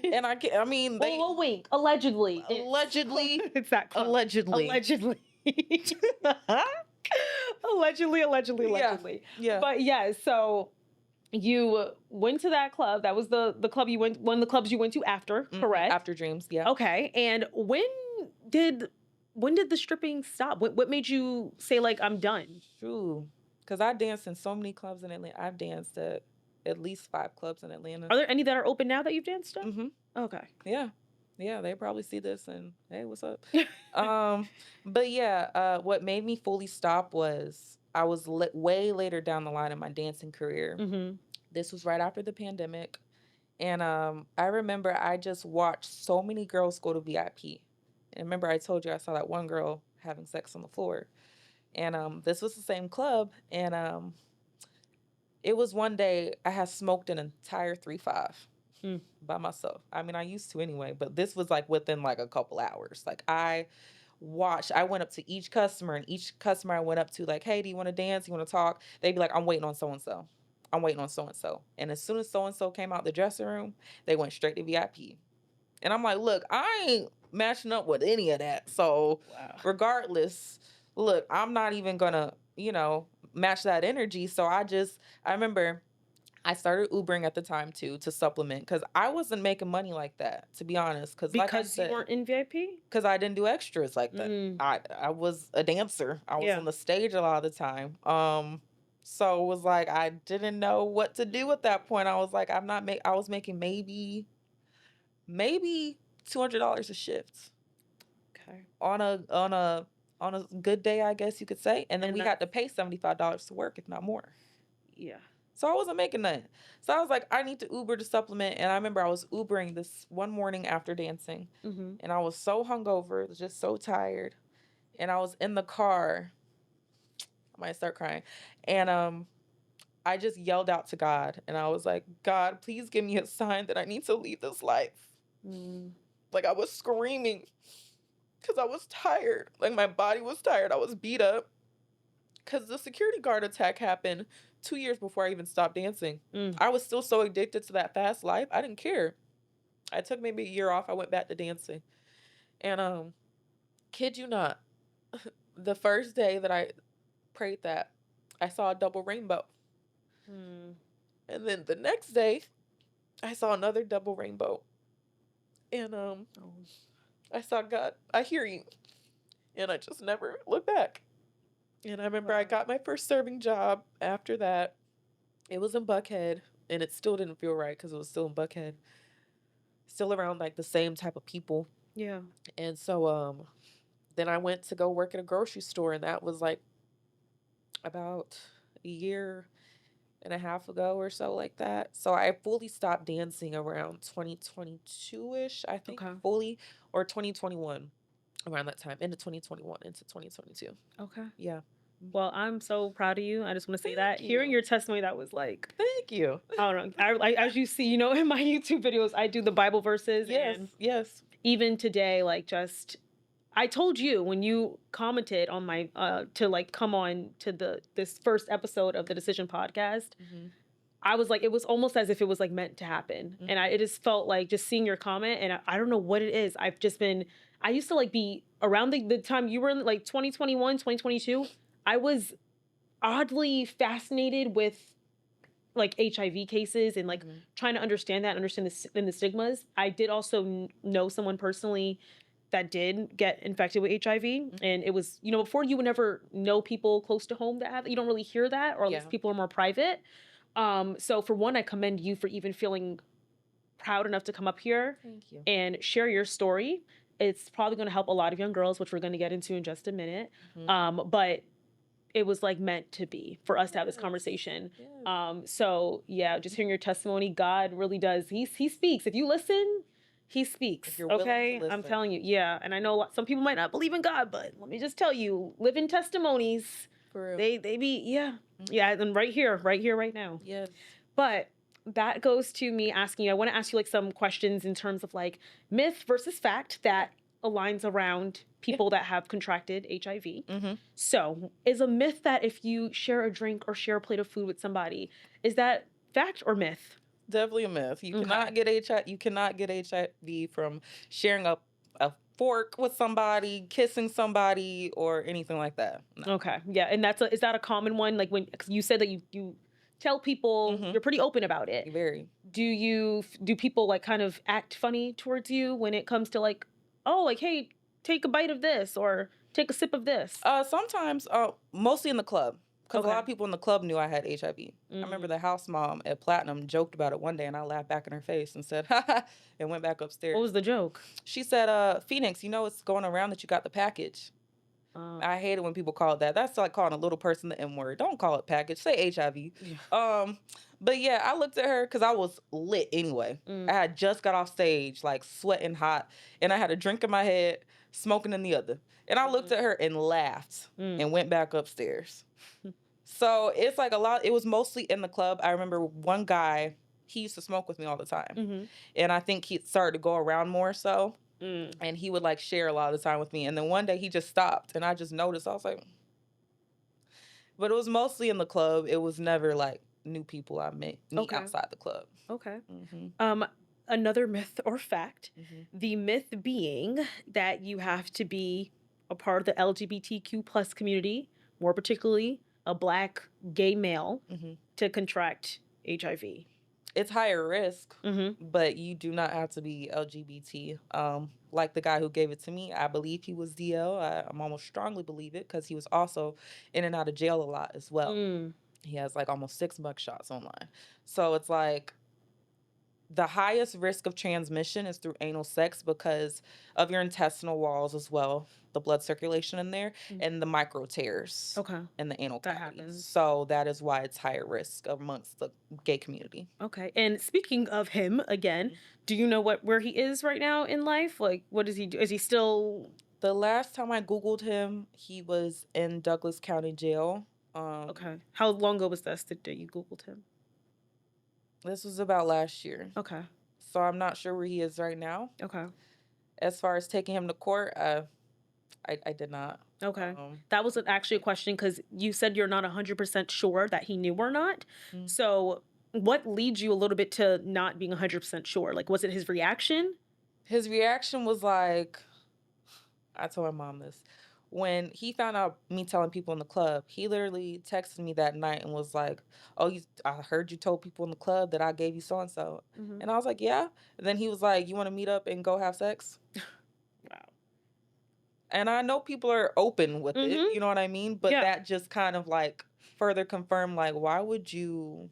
And I mean, they wink. Allegedly, it's that club. Allegedly. Allegedly. Yeah. But yeah, so you went to that club. That was the club you went. One of the clubs you went to after, correct? After Dreams. Yeah. Okay. And when did the stripping stop? What made you say like, I'm done? True. Because I danced in so many clubs in Atlanta. I've danced at least 5 clubs in Atlanta. Are there any that are open now that you've danced at? Okay. Yeah. Yeah, they probably see this and, hey, what's up? But yeah, what made me fully stop was I was way later down the line in my dancing career. This was right after the pandemic. And I remember I just watched so many girls go to VIP. And remember I told you I saw that one girl having sex on the floor. And this was the same club, and it was one day I had smoked an entire 3-5 by myself. I mean, I used to anyway, but this was like within like a couple hours. Like I went up to each customer, and each customer I went up to like, "Hey, do you want to dance? You want to talk?" They'd be like, "I'm waiting on so-and-so. I'm waiting on so-and-so." And as soon as so-and-so came out the dressing room, they went straight to VIP. And I'm like, look, I ain't matching up with any of that. So regardless... Look, I'm not even gonna, match that energy. So I remember I started Ubering at the time too to supplement because I wasn't making money like that, to be honest. Because like you weren't in VIP? Because I didn't do extras like that. I was a dancer. I was on the stage a lot of the time. So it was like I didn't know what to do at that point. I was like, I was making maybe $200 a shift. Okay. On a good day, I guess you could say. And then we had to pay $75 to work, if not more. Yeah. So I wasn't making nothing. So I was like, I need to Uber to supplement. And I remember I was Ubering this one morning after dancing. And I was so hungover, just so tired. And I was in the car. I might start crying. And I just yelled out to God. And I was like, God, please give me a sign that I need to leave this life. Like, I was screaming because I was tired. Like, my body was tired. I was beat up. Because the security guard attack happened 2 years before I even stopped dancing. I was still so addicted to that fast life. I didn't care. I took maybe a year off. I went back to dancing. And kid you not, the first day that I prayed that, I saw a double rainbow. And then the next day, I saw another double rainbow. And I saw God, I hear you. And I just never looked back. And I remember I got my first serving job after that. It was in Buckhead, and it still didn't feel right because it was still in Buckhead. Still around like the same type of people. Yeah. And so then I went to go work at a grocery store, and that was like about a year and a half ago or so, like that. So I fully stopped dancing around 2022-ish, I think, fully, or 2021, around that time, into 2021, into 2022. Okay. Yeah. Well, I'm so proud of you. I just want to say that. Hearing your testimony, that was like... Thank you. I don't know. As you see, you know, in my YouTube videos, I do the Bible verses. Yes, and yes. Even today, like, just... I told you when you commented on my... to, like, come on to this first episode of the Decision Podcast, I was like, it was almost as if it was, like, meant to happen. And it just felt like just seeing your comment, and I don't know what it is. I've just been... I used to, like, be... Around the time you were in, like, 2021, 2022... I was oddly fascinated with like HIV cases and like trying to understand that, understand the stigmas. I did also know someone personally that did get infected with HIV, and it was, you know, before you would never know people close to home that have, you don't really hear that, or at least people are more private. So for one, I commend you for even feeling proud enough to come up here and share your story. It's probably going to help a lot of young girls, which we're going to get into in just a minute. But it was like meant to be for us to have this conversation. So yeah, just hearing your testimony, God really does. He speaks. If you listen, he speaks. Okay. I'm telling you. Yeah. And I know some people might not believe in God, but let me just tell you, living testimonies, they be, yeah. And right here, right now. Yes. But that goes to me asking you, I want to ask you like some questions in terms of like myth versus fact that aligns around people that have contracted HIV. So is a myth that if you share a drink or share a plate of food with somebody, is that fact or myth? Definitely a myth. You cannot get HIV. You cannot get HIV from sharing a fork with somebody, kissing somebody, or anything like that. No. Okay. Yeah. And is that a common one? Like when, cause you said that you tell people, you're pretty open about it. Very. Do people like kind of act funny towards you when it comes to like, oh, like, hey, take a bite of this or take a sip of this? Sometimes, mostly in the club. Because a lot of people in the club knew I had HIV. I remember the house mom at Platinum joked about it one day, and I laughed back in her face and said, ha ha, and went back upstairs. What was the joke? She said, Phoenix, you know it's going around that you got the package. I hate it when people call it that. That's like calling a little person the M word. Don't call it package. Say HIV. Yeah. But yeah, I looked at her because I was lit anyway. I had just got off stage, like sweating hot, and I had a drink in my head, smoking in the other. And I looked at her and laughed and went back upstairs. So it's like a lot. It was mostly in the club. I remember one guy, he used to smoke with me all the time. And I think he started to go around more so. And he would like share a lot of the time with me. And then one day he just stopped and I just noticed. I was like, but it was mostly in the club. It was never like new people I meet outside the club. Okay. Another myth or fact, the myth being that you have to be a part of the LGBTQ plus community, more particularly a Black gay male, to contract HIV. It's higher risk, but you do not have to be LGBT. Like the guy who gave it to me, I believe he was DL. I'm almost strongly believe it because he was also in and out of jail a lot as well. He has like almost 6 mugshots online. So it's like, the highest risk of transmission is through anal sex because of your intestinal walls as well, the blood circulation in there, and the micro tears in the anal cavity. Happens. So that is why it's higher risk amongst the gay community. Okay. And speaking of him, again, do you know where he is right now in life? Like, what does he do? Is he still... The last time I Googled him, he was in Douglas County Jail. Okay. How long ago was this that you Googled him? This was about last year. Okay. So I'm not sure where he is right now. Okay. As far as taking him to court, I did not. Okay. That was actually a question because you said you're not 100% sure that he knew or not. Mm-hmm. So what leads you a little bit to not being 100% sure? Like, was it his reaction? His reaction was like, I told my mom this. When he found out me telling people in the club, he literally texted me that night and was like, oh, I heard you told people in the club that I gave you so-and-so. Mm-hmm. And I was like, yeah. And then he was like, you want to meet up and go have sex? Wow. And I know people are open with it, you know what I mean? But that just kind of like further confirmed, like, why would you...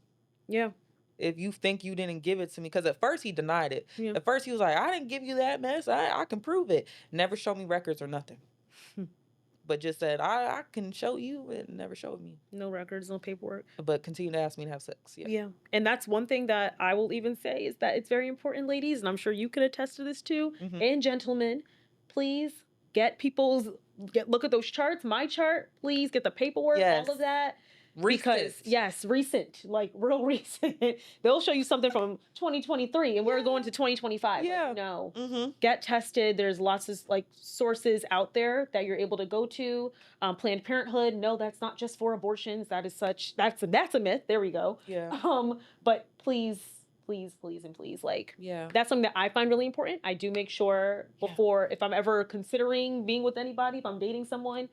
Yeah. If you think you didn't give it to me, because at first he denied it. Yeah. At first he was like, I didn't give you that mess. I can prove it. Never showed me records or nothing. But just said, I can show you, and never showed me. No records, no paperwork. But continue to ask me to have sex. Yeah. Yeah. And that's one thing that I will even say is that it's very important, ladies, and I'm sure you can attest to this too, and gentlemen, please look at those charts, my chart, please get the paperwork, all of that. Because recent, like real recent. They'll show you something from 2023 and we're going to 2025. Yeah. Like, no. Get tested. There's lots of like sources out there that you're able to go to. Planned Parenthood. No, that's not just for abortions. That's a myth. There we go. Yeah. But please, like, that's something that I find really important. I do make sure before, if I'm ever considering being with anybody, if I'm dating someone,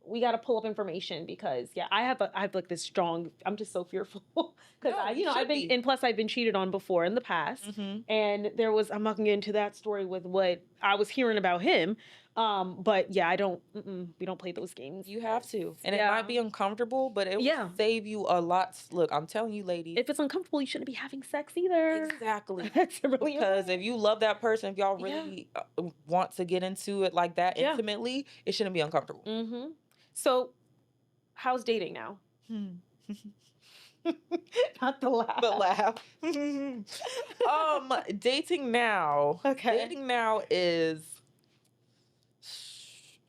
we got to pull up information because I have like this strong, I'm just so fearful because I've been cheated on before in the past. And I'm not gonna get into that story with what I was hearing about him. But we don't play those games. You have to. And it might be uncomfortable, but it will save you a lot. Look, I'm telling you, ladies. If it's uncomfortable, you shouldn't be having sex either. Exactly. That's really because if you love that person, if y'all really want to get into it like that intimately, it shouldn't be uncomfortable. So, how's dating now? Not the laugh. The laugh. Dating now. Okay. Dating now is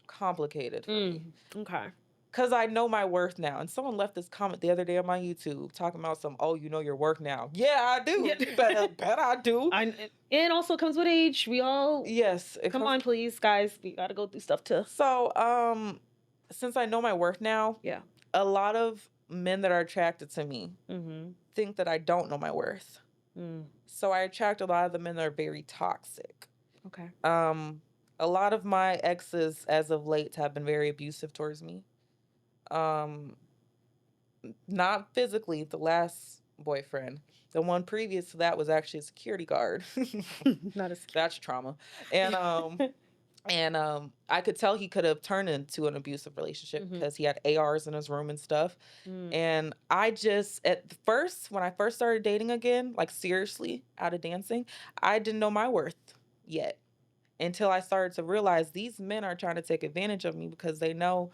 complicated for me. Okay. Because I know my worth now. And someone left this comment the other day on my YouTube talking about you know your worth now. Yeah, I do. Yeah. Bet I do. It also comes with age. We all... Yes. Come on, please, guys. We got to go through stuff too. So, since I know my worth now, a lot of men that are attracted to me think that I don't know my worth. So I attract a lot of the men that are very toxic. Okay. A lot of my exes as of late have been very abusive towards me. Not physically, the last boyfriend. The one previous to that was actually a security guard. That's trauma. And I could tell he could have turned into an abusive relationship because he had ARs in his room and stuff. And I just, when I first started dating again, like seriously, out of dancing, I didn't know my worth yet until I started to realize these men are trying to take advantage of me because they know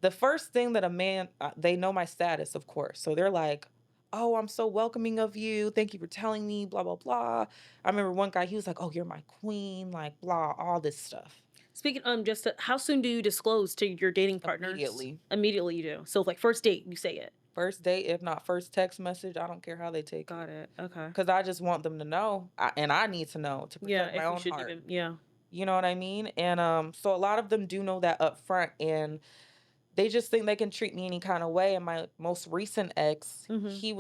the first thing that a man, they know my status, of course. So they're like, oh, I'm so welcoming of you. Thank you for telling me, blah, blah, blah. I remember one guy, he was like, oh, you're my queen, like, blah, all this stuff. Speaking, how soon do you disclose to your dating partners? Immediately. Immediately you do. So, like, first date, you say it. First date, if not first text message, I don't care how they take it. Got it. Okay. Because I just want them to know, and I need to know to protect my own heart. You know what I mean? And so a lot of them do know that up front, and they just think they can treat me any kind of way. And my most recent ex, he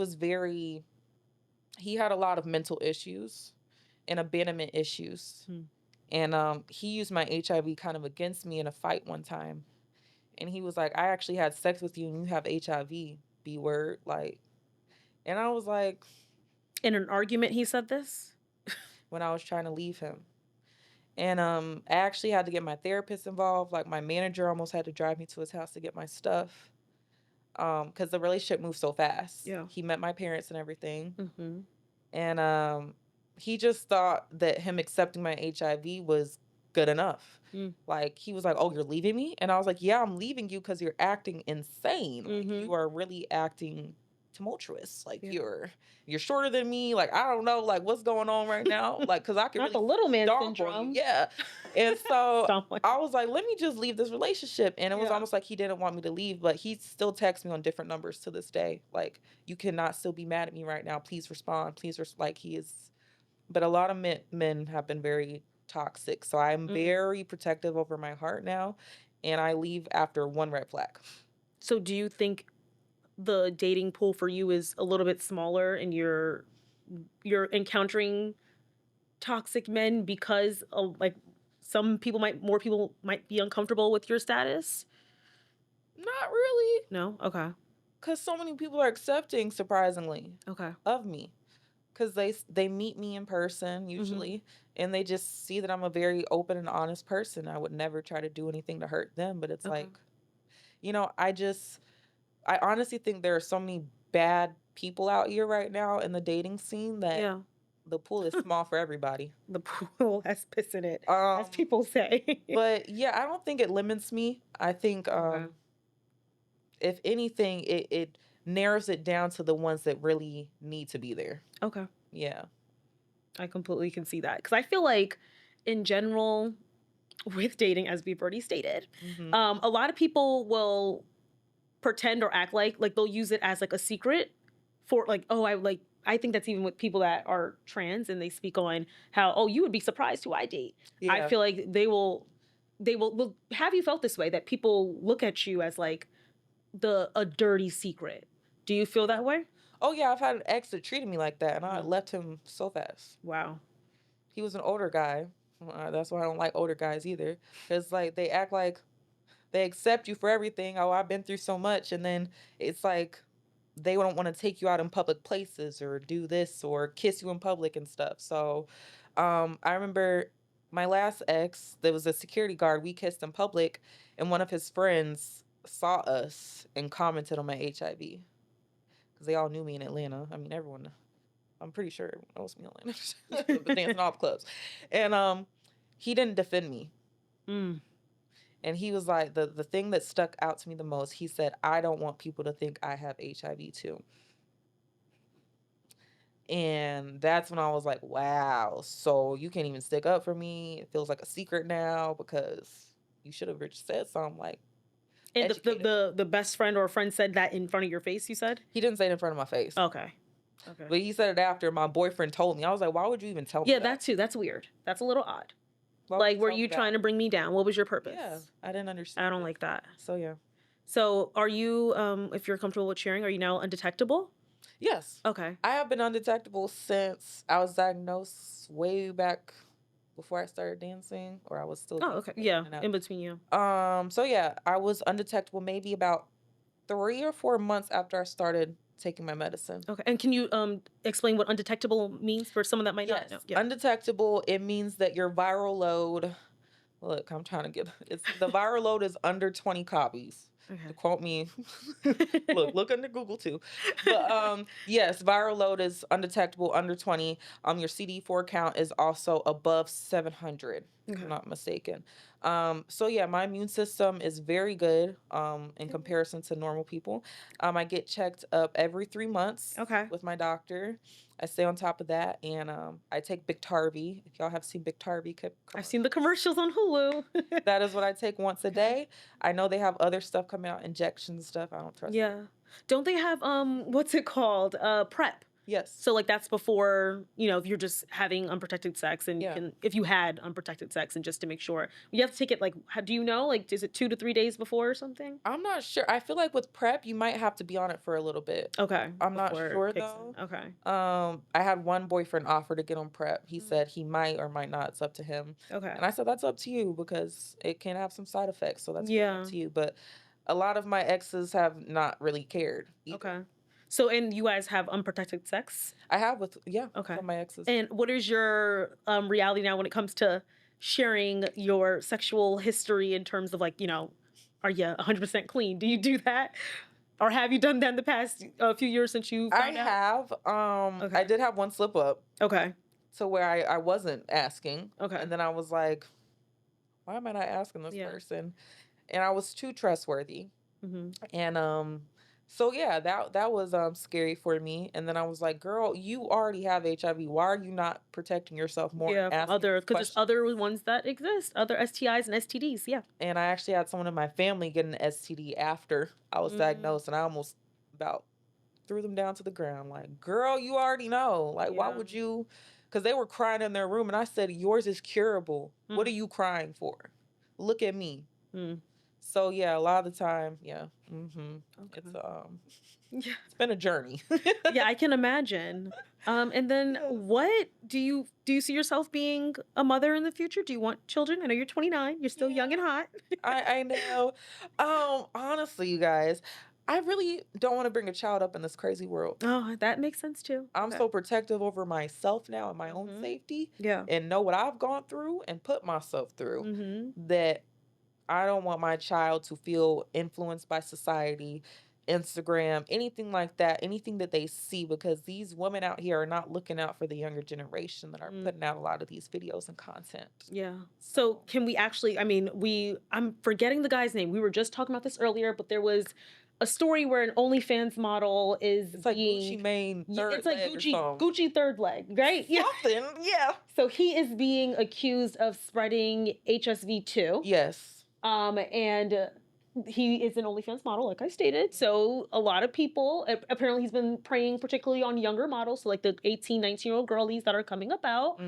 had a lot of mental issues and abandonment issues. And he used my HIV kind of against me in a fight one time. And he was like, I actually had sex with you and you have HIV, B word. Like, and I was like. In an argument, he said this? When I was trying to leave him. And I actually had to get my therapist involved. Like, my manager almost had to drive me to his house to get my stuff. Because the relationship moved so fast. Yeah. He met my parents and everything. And he just thought that him accepting my HIV was good enough. Like, he was like, "Oh, you're leaving me?" And I was like, "Yeah, I'm leaving you because you're acting insane. Like, you are really acting tumultuous. Like, you're shorter than me. Like, I don't know, like, what's going on right now. Like, because I can Not really the little man stomp on you." syndrome. Yeah. And so Stomp on I was like, let me just leave this relationship. And it was Yeah. almost like he didn't want me to leave, but he still texts me on different numbers to this day. Like, "You cannot still be mad at me right now. Please respond. Please." Like, he is. But a lot of men have been very toxic. So I'm very protective over my heart now. And I leave after one red flag. So do you think the dating pool for you is a little bit smaller and you're encountering toxic men because of like more people might be uncomfortable with your status? Not really. No? Okay. Because so many people are accepting, surprisingly, Okay. of me. Because they meet me in person usually, and they just see that I'm a very open and honest person. I would never try to do anything to hurt them. But it's like, I honestly think there are so many bad people out here right now in the dating scene that the pool is small for everybody. The pool has piss in it, as people say. But yeah, I don't think it limits me. I think if anything, it narrows it down to the ones that really need to be there. Okay. Yeah. I completely can see that. Because I feel like, in general, with dating, as we've already stated, a lot of people will pretend or act like they'll use it as like a secret for like, oh, I think that's even with people that are trans and they speak on how, oh, you would be surprised who I date. Yeah. I feel like they will have you felt this way, that people look at you as like a dirty secret. Do you feel that way? Oh yeah, I've had an ex that treated me like that and I left him so fast. Wow. He was an older guy. That's why I don't like older guys either. Because like they act like they accept you for everything. Oh, I've been through so much. And then it's like they don't want to take you out in public places or do this or kiss you in public and stuff. So I remember my last ex, there was a security guard. We kissed in public, and one of his friends saw us and commented on my HIV. Because they all knew me in Atlanta. I mean, everyone, I'm pretty sure everyone knows me in Atlanta. But dancing all the clubs. And he didn't defend me. And he was like, the thing that stuck out to me the most, he said, "I don't want people to think I have HIV too." And that's when I was like, wow, so you can't even stick up for me. It feels like a secret now because you should have just said something like. And the best friend or friend said that in front of your face, you said? He didn't say it in front of my face. Okay. But he said it after my boyfriend told me. I was like, why would you even tell me that? Yeah, that too. That's weird. That's a little odd. Like, were you trying to bring me down? What was your purpose? Yeah, I didn't understand. I don't like that. So, yeah. So, are you, if you're comfortable with sharing, are you now undetectable? Yes. Okay. I have been undetectable since I was diagnosed way back before I started dancing, or I was still. Oh, okay. Yeah, in between you. So, yeah, I was undetectable maybe about 3 or 4 months after I started taking my medicine. Okay. And can you explain what undetectable means for someone that might not know? Yeah. Undetectable, it means that your viral load, look, I'm trying to get, the viral load is under 20 copies. Okay. To quote me, look under Google too. But yes, viral load is undetectable, under 20. Your CD4 count is also above 700, if I'm not mistaken. So yeah, my immune system is very good in comparison to normal people. I get checked up every 3 months with my doctor. I stay on top of that, and I take Biktarvy. If y'all have seen Biktarvy, I've seen the commercials on Hulu. That is what I take once a day. I know they have other stuff coming out, injections stuff. I don't trust it. Yeah. Don't they have what's it called? PrEP. Yes. So like that's before, if you're just having unprotected sex and if you had unprotected sex, and just to make sure. You have to take it like, do you know, like, is it 2 to 3 days before or something? I'm not sure. I feel like with PrEP, you might have to be on it for a little bit. Okay. I'm not sure though. Okay. I had one boyfriend offer to get on PrEP. He said he might or might not. It's up to him. Okay. And I said, that's up to you because it can have some side effects. So that's up to you. But a lot of my exes have not really cared either. Okay. So, and you guys have unprotected sex? I have with my exes. And what is your reality now when it comes to sharing your sexual history in terms of like, are you 100% clean? Do you do that? Or have you done that in the past few years since you found out? I have. I did have one slip up. Okay. to where I wasn't asking. Okay. And then I was like, why am I not asking this person? And I was too trustworthy. And so yeah, that was scary for me. And then I was like, girl, you already have HIV. Why are you not protecting yourself more? Yeah, from other, because there's other ones that exist, other STIs and STDs. Yeah. And I actually had someone in my family get an STD after I was diagnosed, and I almost about threw them down to the ground. Like, girl, you already know. Like, why would you? Because they were crying in their room, and I said, yours is curable. What are you crying for? Look at me. So yeah, a lot of the time, yeah. Okay. It's been a journey. Yeah, I can imagine. And then what do you see yourself being a mother in the future? Do you want children? I know you're 29. You're still young and hot. I know. Honestly, you guys, I really don't want to bring a child up in this crazy world. Oh, that makes sense too. I'm so protective over myself now and my own safety. Yeah. And know what I've gone through and put myself through, that I don't want my child to feel influenced by society, Instagram, anything like that, anything that they see, because these women out here are not looking out for the younger generation that are putting out a lot of these videos and content. Yeah. So can we actually, I mean, I'm forgetting the guy's name. We were just talking about this earlier, but there was a story where an OnlyFans model is It's like Gucci Mane third it's like leg Gucci third leg, right? Something, yeah. So he is being accused of spreading HSV2. Yes. And he is an OnlyFans model, like I stated. So a lot of people, apparently he's been preying particularly on younger models, so like the 18, 19-year-old girlies that are coming up out.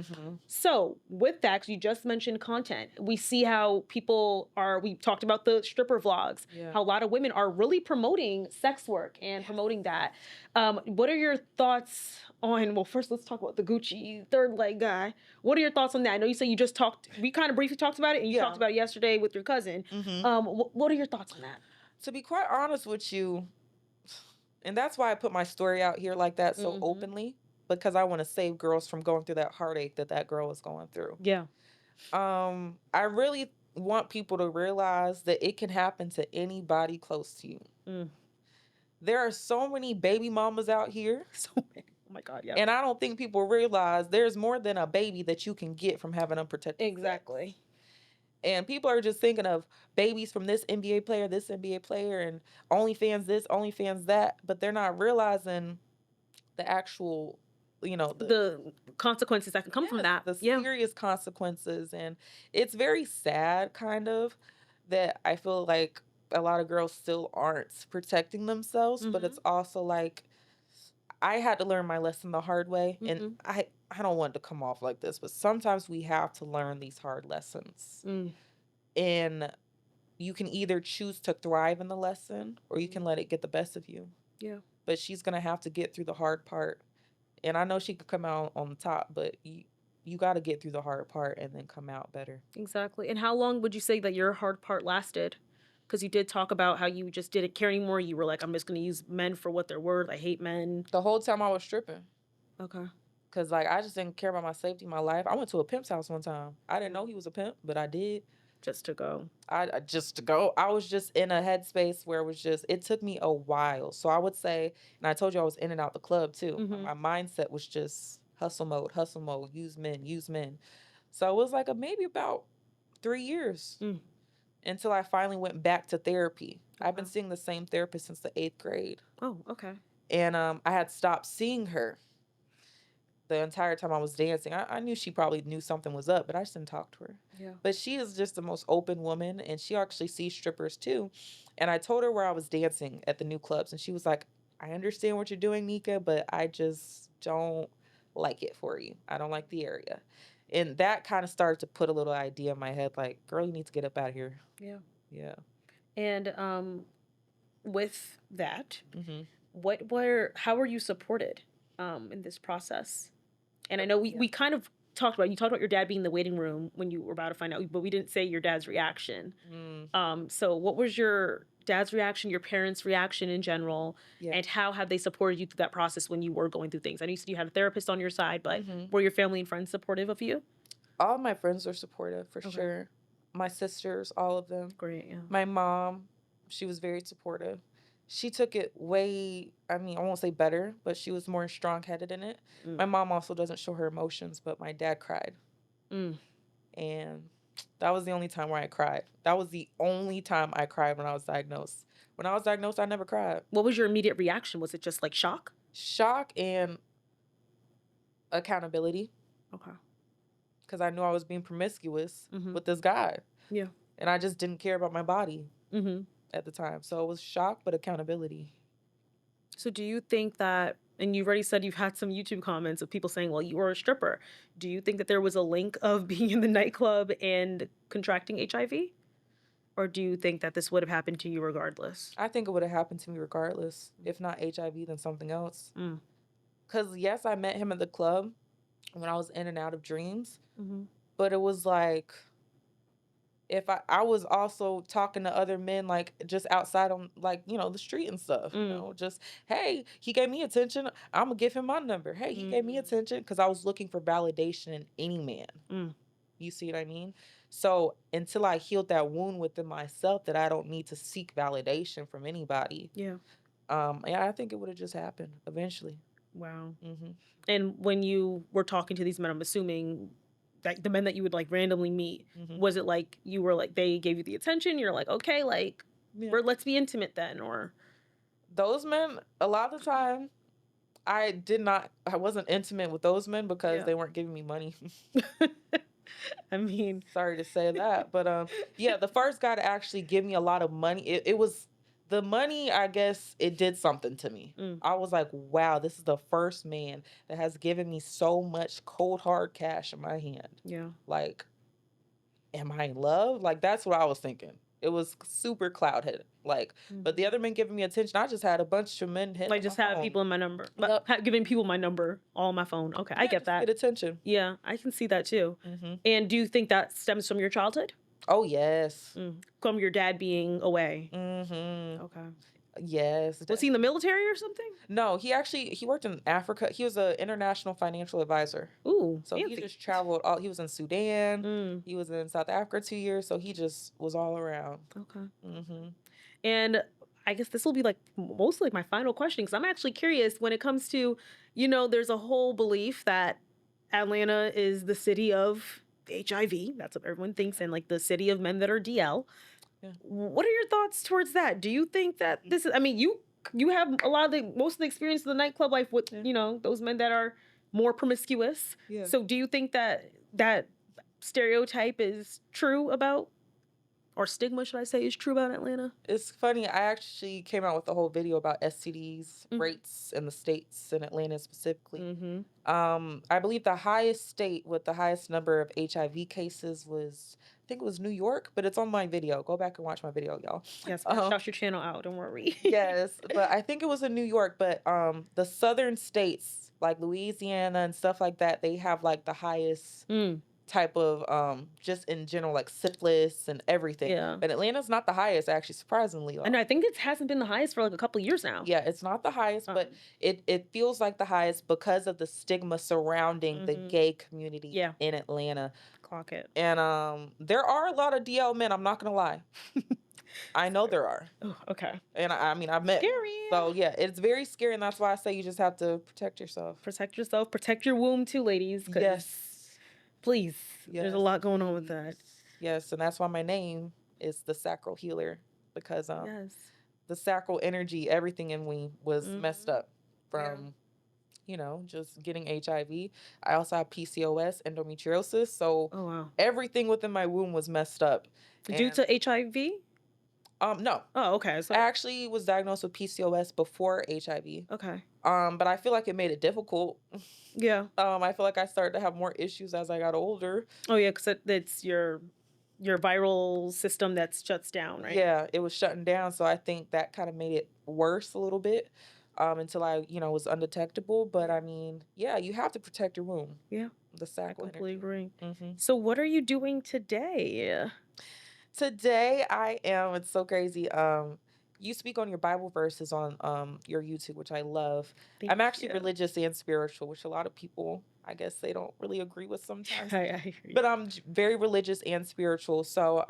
So with that, 'cause you just mentioned content, we see how we talked about the stripper vlogs, how a lot of women are really promoting sex work and promoting that. What are your thoughts on, well, first let's talk about the Gucci third leg guy. What are your thoughts on that? I know you said we kind of briefly talked about it, and you talked about it yesterday with your cousin. What are your thoughts on that? To be quite honest with you, and that's why I put my story out here like that so openly, because I want to save girls from going through that heartache that girl was going through. Yeah. I really want people to realize that it can happen to anybody close to you. There are so many baby mamas out here. So many. Oh my God, yeah. And I don't think people realize there's more than a baby that you can get from having unprotected Exactly. sex. And people are just thinking of babies from this NBA player, and OnlyFans this, OnlyFans that, but they're not realizing the actual, the consequences that can come from that. The serious consequences. And it's very sad, kind of, that I feel like a lot of girls still aren't protecting themselves, but it's also like, I had to learn my lesson the hard way. And I don't want to come off like this, but sometimes we have to learn these hard lessons. And you can either choose to thrive in the lesson, or you can let it get the best of you. Yeah. But she's going to have to get through the hard part. And I know she could come out on the top, but you got to get through the hard part and then come out better. Exactly. And how long would you say that your hard part lasted? Because you did talk about how you just didn't care anymore. You were like, I'm just going to use men for what they're worth. I hate men. The whole time I was stripping. Okay. Because, like, I just didn't care about my safety, my life. I went to a pimp's house one time. I didn't know he was a pimp, but I did. Just to go. Just to go. I was just in a headspace where it took me a while. So I would say, and I told you I was in and out the club, too. My mindset was just hustle mode, use men. So it was like maybe about 3 years. Until I finally went back to therapy. Okay. I've been seeing the same therapist since the 8th grade. Oh, okay. And I had stopped seeing her the entire time I was dancing. I knew she probably knew something was up, but I just didn't talk to her. Yeah. But she is just the most open woman, and she actually sees strippers too. And I told her where I was dancing at the new clubs, and she was like, I understand what you're doing, Nika, but I just don't like it for you. I don't like the area. And that kind of started to put a little idea in my head, like, girl, you need to get up out of here. Yeah. Yeah. And with that, how were you supported in this process? And I know we kind of talked about, you talked about your dad being in the waiting room when you were about to find out, but we didn't say your dad's reaction. So what was your dad's reaction, your parents' reaction in general, and how have they supported you through that process when you were going through things? I know you said you had a therapist on your side, but were your family and friends supportive of you? All my friends are supportive, for sure. My sisters, all of them. Great, yeah. My mom, she was very supportive. she took it way, I mean, I won't say better, but she was more strong-headed in it. My Mm. mom also doesn't show her emotions, but my dad cried. Mm. And that was the only time where I cried. That was the only time I cried when I was diagnosed. When I was diagnosed, I never cried. What was your immediate reaction? Was it just like shock? Shock and accountability, Okay. because I knew I was being promiscuous Mhm. with this guy. Yeah. And I just didn't care about my body Mhm. at the time. So it was shock, but accountability. So do you think that, and you've already said you've had some YouTube comments of people saying, well, you were a stripper. Do you think that there was a link of being in the nightclub and contracting HIV? Or do you think that this would have happened to you regardless? I think it would have happened to me regardless. If not HIV, then something else. Mm. Because, yes, I met him at the club when I was in and out of dreams. Mm-hmm. But it was like, if I was also talking to other men, like, just outside on, like, the street and stuff, just, hey, he gave me attention, I'm gonna give him my number. Hey, he gave me attention, because I was looking for validation in any man. Mm. You see what I mean? So until I healed that wound within myself, that I don't need to seek validation from anybody. Yeah. Yeah, I think it would have just happened eventually. Wow. Mm-hmm. And when you were talking to these men, I'm assuming that the men that you would like randomly meet, Mm-hmm. was it like you were like, they gave you the attention, you're like, okay, like, Yeah. let's be intimate then? Or those men, a lot of the time, I wasn't intimate with those men because they weren't giving me money. I mean, sorry to say that, but yeah, the first guy to actually give me a lot of money, it was the money, I guess it did something to me. I was like, wow, this is the first man that has given me so much cold hard cash in my hand. Yeah. Like, am I in love? Like, that's what I was thinking. It was super cloud headed. Like, but the other men giving me attention, I just had a bunch of men hitting. Like, just have people in my number. Yep. Giving people my number all on my phone. Okay, I get that. Get attention. Yeah, I can see that too. Mm-hmm. And do you think that stems from your childhood? Oh, yes. From your dad being away? Mm-hmm. Okay. Yes. Was he in the military or something? No, he worked in Africa. He was an international financial advisor. Ooh, so fancy. He just traveled he was in Sudan. He was in South Africa 2 years, so he just was all around. Okay. Mm-hmm. And I guess this will be like mostly like my final question, because I'm actually curious when it comes to, there's a whole belief that Atlanta is the city of HIV. That's what everyone thinks, and like the city of men that are DL. Yeah. What are your thoughts towards that? Do you think that this is, I mean, you have most of the experience of the nightclub life with, those men that are more promiscuous. Yeah. So do you think that that stereotype is true about, or stigma, should I say, is true about Atlanta? It's funny. I actually came out with a whole video about STDs rates in the states, in Atlanta specifically. Mm-hmm. I believe the highest state with the highest number of HIV cases was, I think it was New York, but it's on my video. Go back and watch my video, y'all. Yes, shout your channel out. Don't worry. Yes, but I think it was in New York. But the southern states, like Louisiana and stuff like that, they have like the highest type of just in general, like syphilis and everything. Yeah. But Atlanta's not the highest, actually, surprisingly. And I think it hasn't been the highest for like a couple of years now. Yeah, it's not the highest, but it feels like the highest because of the stigma surrounding the gay community in Atlanta. Clock it. And there are a lot of DL men, I'm not gonna lie. I know there are. Oh, okay. And I mean, I've met. Scary. So yeah, it's very scary, and that's why I say you just have to protect yourself. Protect yourself. Protect your womb too, ladies. Yes. Please. Yes. There's a lot going on with that. Yes, and that's why my name is the Sacral Healer, because the sacral energy, everything in me was messed up from, just getting HIV. I also have PCOS, endometriosis, so everything within my womb was messed up. Due to HIV? No. Oh, okay. So I actually was diagnosed with PCOS before HIV. Okay. But I feel like it made it difficult. Yeah. I feel like I started to have more issues as I got older. Oh yeah, because it's your viral system that shuts down, right? Yeah, it was shutting down, so I think that kind of made it worse a little bit until I, was undetectable. But I mean, yeah, you have to protect your womb. Yeah, the sacral. I completely agree. Mm-hmm. So, what are you doing today? Today, I am. It's so crazy. you speak on your Bible verses on your YouTube, which I love. Thank I'm actually you. religious and spiritual, which a lot of people, I guess, they don't really agree with sometimes. I hear you. But I'm very religious and spiritual. So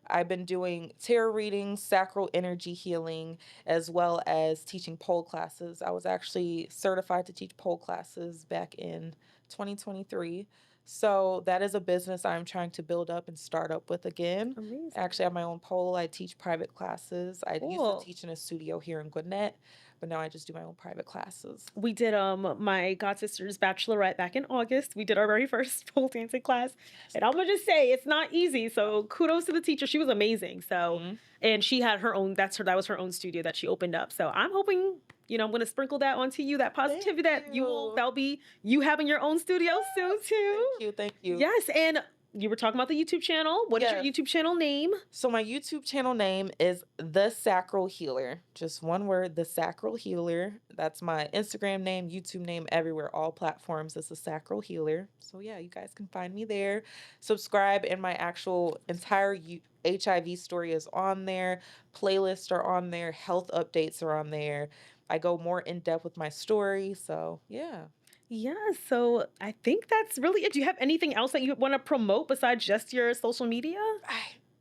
I've been doing tarot readings, sacral energy healing, as well as teaching pole classes. I was actually certified to teach pole classes back in 2023. So that is a business I'm trying to build up and start up with again. Amazing. I actually have my own pole. I teach private classes. I used Cool. to teach in a studio here in Gwinnett, but now I just do my own private classes. We did my god sister's bachelorette back in August. We did our very first pole dancing class. And I'm gonna just say it's not easy. So kudos to the teacher. She was amazing. So and she had her own, that was her own studio that she opened up. So I'm hoping, you know, I'm gonna sprinkle that onto you, that positivity that that'll be you having your own studio soon too. Thank you. Yes, and you were talking about the YouTube channel. What is your YouTube channel name? So my YouTube channel name is The Sacral Healer. Just one word, The Sacral Healer. That's my Instagram name, YouTube name, everywhere, all platforms. It's The Sacral Healer. So yeah, you guys can find me there. Subscribe, and my actual entire HIV story is on there. Playlists are on there. Health updates are on there. I go more in depth with my story. So yeah. Yeah, so I think that's really it. Do you have anything else that you want to promote besides just your social media?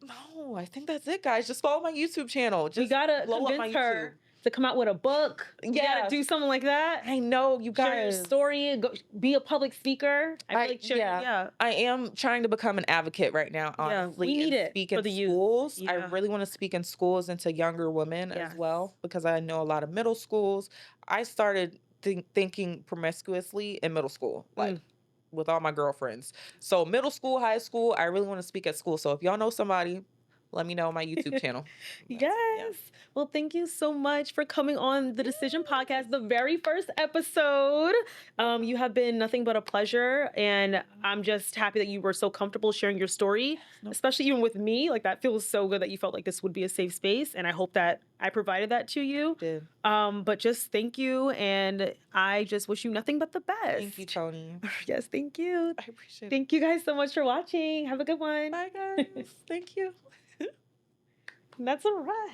No, I think that's it, guys. Just follow my YouTube channel. Just we gotta blow up my convince her YouTube to come out with a book. You gotta do something like that. I know, you guys. Share your story. Go, be a public speaker. I am trying to become an advocate right now, honestly. We need it speak for in the schools. youth. I really want to speak in schools and to younger women as well, because I know a lot of middle schools. I started thinking promiscuously in middle school, like with all my girlfriends. So middle school, high school, I really want to speak at school. So if y'all know somebody, let me know on my YouTube channel. Yes. Well, thank you so much for coming on the Decision Podcast, the very first episode. You have been nothing but a pleasure, and I'm just happy that you were so comfortable sharing your story, especially even with me. Like, that feels so good that you felt like this would be a safe space, and I hope that I provided that to you. Did. But just thank you, and I just wish you nothing but the best. Thank you, Tony. Yes, thank you. I appreciate it. Thank you guys so much for watching. Have a good one. Bye, guys. Thank you. That's a wrap.